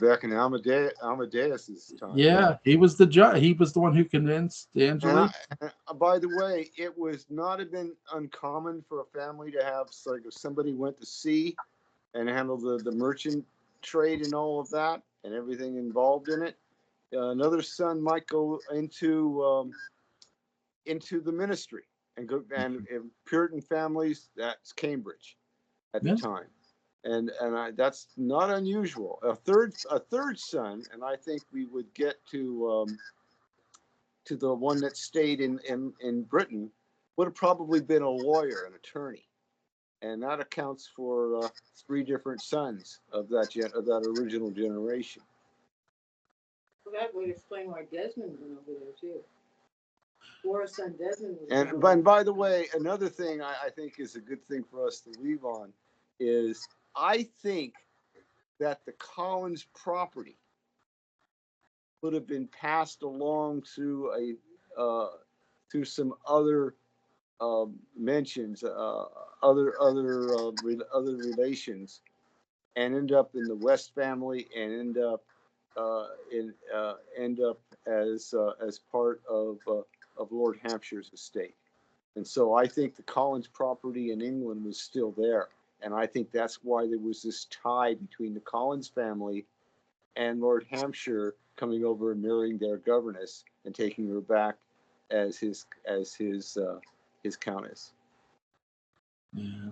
Back in Amadeus's time. Yeah, he was the judge. He was the one who convinced Angelique. By the way, it was not have been uncommon for a family to have, like, if somebody went to sea and handle the merchant trade and all of that and everything involved in it, another son might go into the ministry and go. And in Puritan families, that's Cambridge at the time. And that's not unusual. A third son, and I think we would get to the one that stayed in Britain, would have probably been a lawyer, an attorney, and that accounts for 3 different sons of that original generation. Well, that would explain why Desmond went over there too. Laura's son Desmond was. And by the way, another thing I think is a good thing for us to leave on is, I think that the Collins property would have been passed along to some other mentions, other relations, and end up in the West family, and end up as part of Lord Hampshire's estate. And so I think the Collins property in England was still there. And I think that's why there was this tie between the Collins family and Lord Hampshire coming over and marrying their governess and taking her back as his countess. Yeah,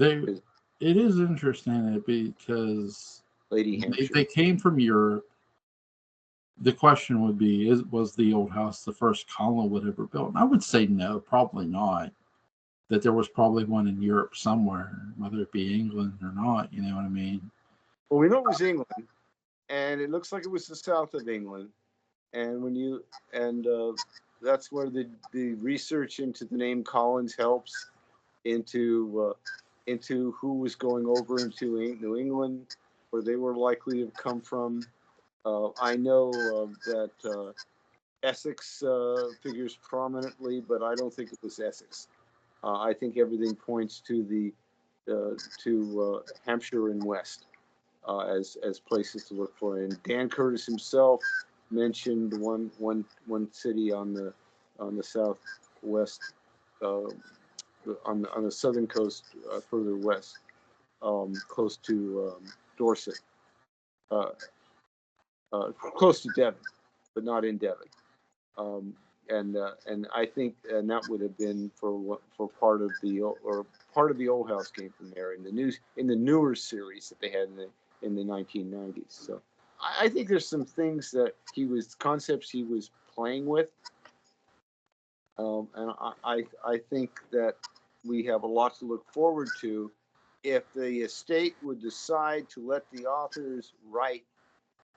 it is interesting because Lady Hampshire, they came from Europe. The question would be: was the old house the first Collinwood ever built? And I would say no, probably not. That there was probably one in Europe somewhere, whether it be England or not. You know what I mean? Well, we know it was England, and it looks like it was the south of England. And that's where the research into the name Collins helps into who was going over into New England, where they were likely to have come from. I know that Essex figures prominently, but I don't think it was Essex. I think everything points to Hampshire and West as places to look for. And Dan Curtis himself mentioned one city on the southwest, on the southern coast, further west, close to Dorset, close to Devon, but not in Devon. And I think that would have been for part of the old house came from there in the newer series that they had in the 1990s. So I think there's some things that concepts he was playing with And I think that we have a lot to look forward to if the estate would decide to let the authors write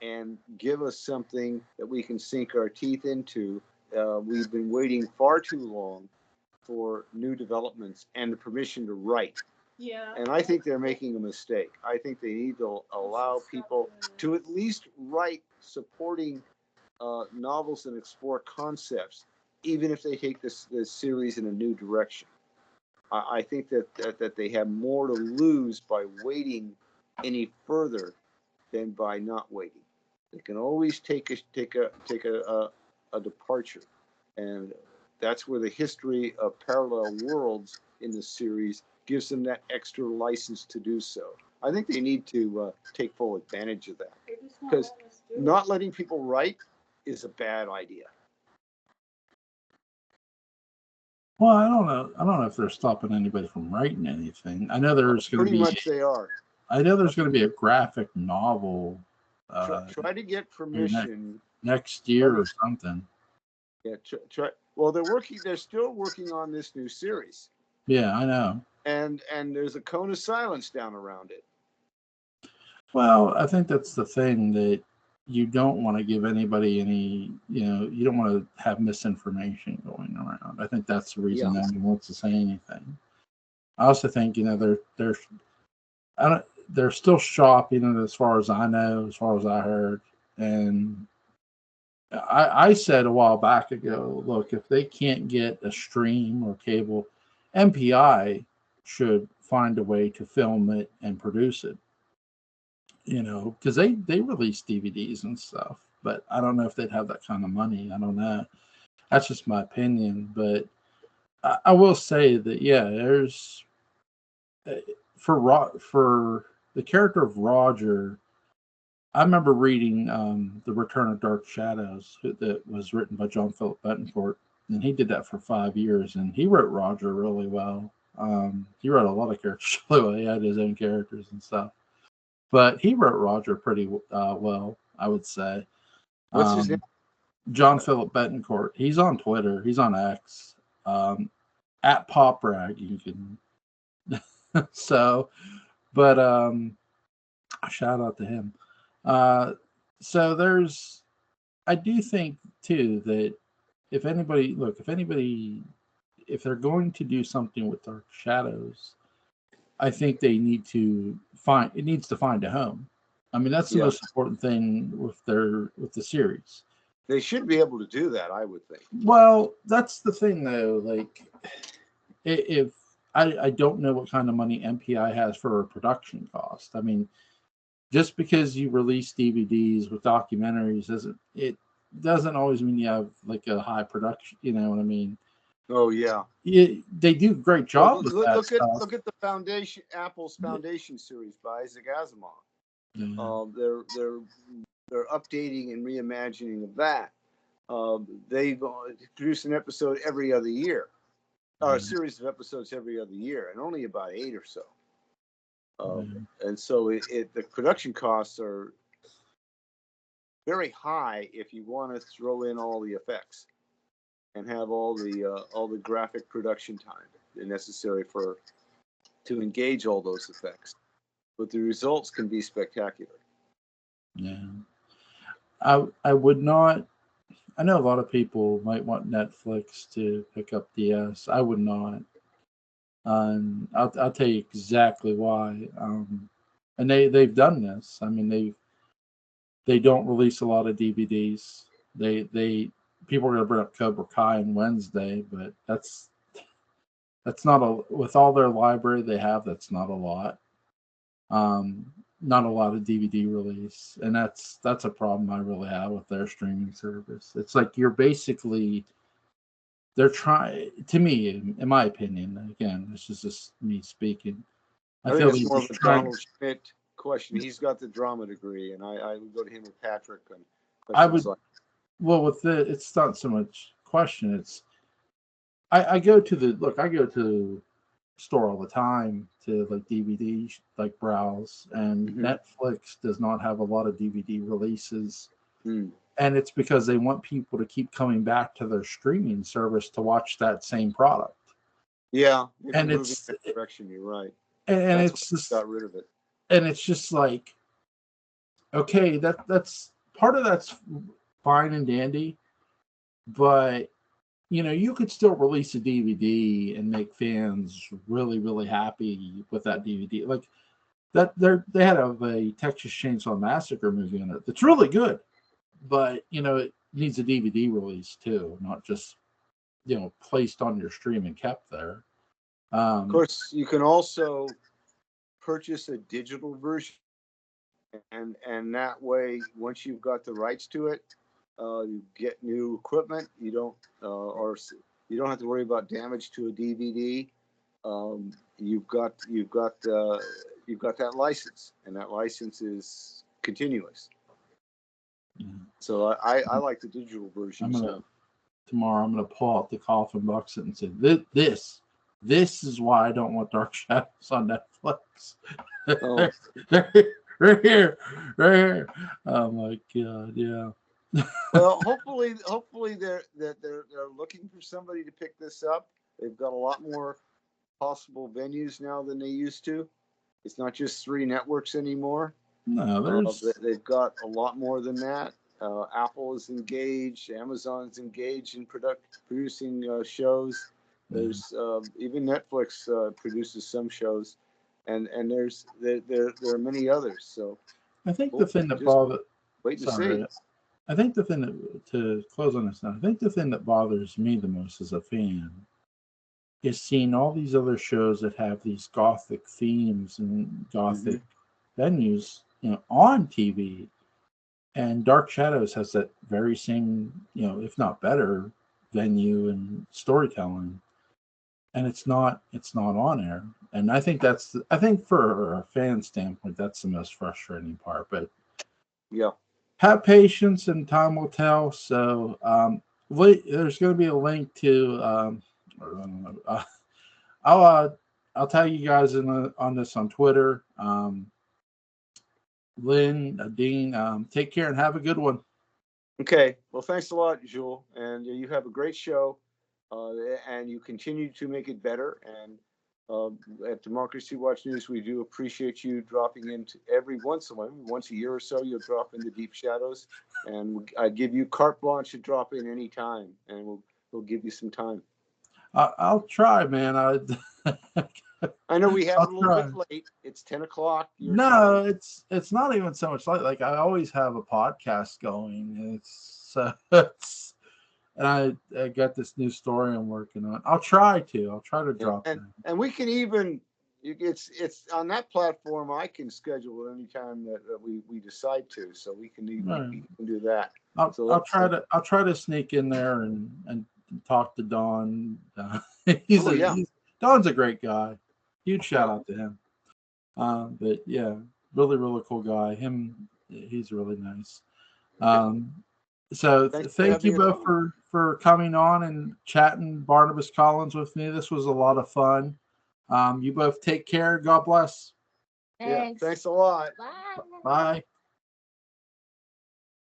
and give us something that we can sink our teeth into. We've been waiting far too long for new developments and the permission to write. Yeah. And I think they're making a mistake. I think they need to allow people to at least write supporting novels and explore concepts, even if they take this series in a new direction. I think that they have more to lose by waiting any further than by not waiting. They can always take a departure, and that's where the history of parallel worlds in the series gives them that extra license to do so. I think they need to take full advantage of that, because not letting people write is a bad idea. Well, I don't know. I don't know if they're stopping anybody from writing anything. I know there's going to Pretty be. much they are. I know there's going to be a graphic novel. Try to get permission next year or something. Yeah, try. Well, they're working. They're still working on this new series. Yeah, I know. And there's a cone of silence down around it. Well, I think that's the thing, that you don't want to give anybody any, you don't want to have misinformation going around. I think that's the reason no one wants to say anything. I also think, they're still shopping, as far as I know, as far as I heard. And I said a while back ago, look, if they can't get a stream or cable, MPI should find a way to film it and produce it. Because they release DVDs and stuff, but I don't know if they'd have that kind of money. I don't know. That's just my opinion. But I will say that, there's for the character of Roger. I remember reading The Return of Dark Shadows, that was written by John Philip Betancourt, and he did that for 5 years, and he wrote Roger really well. He wrote a lot of characters really well. He had his own characters and stuff. But he wrote Roger pretty well, I would say. What's his name? John Philip Betancourt. He's on Twitter. He's on X. At PopRag, you can. So, but shout out to him. So I do think too that if they're going to do something with Dark Shadows, I think they need to needs to find a home. I mean, that's the most important thing with the series. They should be able to do that, I would think. Well, that's the thing though. Like, if I don't know what kind of money MPI has for a production cost. I mean, just because you release DVDs with documentaries doesn't always mean you have like a high production. You know what I mean? Oh yeah. They do a great job with that stuff. Look at the Apple's Foundation series by Isaac Asimov. Yeah. They're updating and reimagining of that. They produce an episode every other year, or a series of episodes every other year, and only about 8 or so. And so the production costs are very high if you want to throw in all the effects and have all the graphic production time necessary to engage all those effects. But the results can be spectacular. Yeah. I would not. I know a lot of people might want Netflix to pick up DS. I would not. I'll tell you exactly why. And they've done this. I mean, they don't release a lot of DVDs. People are going to bring up Cobra Kai on Wednesday, but that's not with all their library they have. That's not a lot. Not a lot of DVD release, and that's a problem I really have with their streaming service. It's like they're trying, to me, in my opinion. Again, this is just me speaking. I think it's more of a Donald Schmidt question. He's got the drama degree, and I would go to him with Patrick on questions like. Well, it's not so much question. It's I go to the store all the time to like DVD browse, and Netflix does not have a lot of DVD releases. And And it's because they want people to keep coming back to their streaming service to watch that same product. Yeah, if And you're moving it's in that direction, you're right. and That's it's what just got rid of it. and it's just like, okay, that's part of that's fine and dandy, but you could still release a DVD and make fans really, really happy with that DVD. Like that, they had a Texas Chainsaw Massacre movie in it that's really good, but it needs a DVD release too, not just placed on your stream and kept there. Of course, you can also purchase a digital version, and that way, once you've got the rights to it, you get new equipment. You don't have to worry about damage to a DVD. You've got that license, and that license is continuous. So I like the digital version. Tomorrow I'm gonna pull out the coffin box and say this is why I don't want Dark Shadows on Netflix. Oh. right here. Oh my god, yeah. Well, hopefully they're looking for somebody to pick this up. They've got a lot more possible venues now than they used to. It's not just 3 networks anymore. No, they've got a lot more than that. Apple is engaged. Amazon's engaged in producing shows. There's even Netflix produces some shows, and there are many others. So I think the thing that bothers. Wait to see. I think the thing to close on this now, I think the thing that bothers me the most as a fan is seeing all these other shows that have these gothic themes and gothic venues, on TV, and Dark Shadows has that very same, if not better, venue and storytelling, and it's not on air. And I think for a fan standpoint, that's the most frustrating part. But yeah. Have patience, and time will tell. So there's going to be a link to. I'll tag you guys on this on Twitter. Lynn, Dean, take care and have a good one. Okay. Well, thanks a lot, Jules, and you have a great show, and you continue to make it better. And at Democracy Watch News, we do appreciate you dropping into every once a year or so. You'll drop into Deep Shadows, and I give you carte blanche to drop in any time, and we'll give you some time. I'll try, man. I know we have a little bit late. It's 10 o'clock. No, it's not even so much late. Like I always have a podcast going. And I got this new story I'm working on. I'll try to drop it. And we can even, it's on that platform. I can schedule it anytime that we decide to. So we can do that. I'll try to sneak in there and talk to Don. Don's a great guy. Huge shout out to him. But yeah, really, really cool guy. He's really nice. So thank you both for coming on and chatting Barnabas Collins with me. This was a lot of fun. You both take care. God bless. Thanks. Yeah, thanks a lot. Bye. Bye.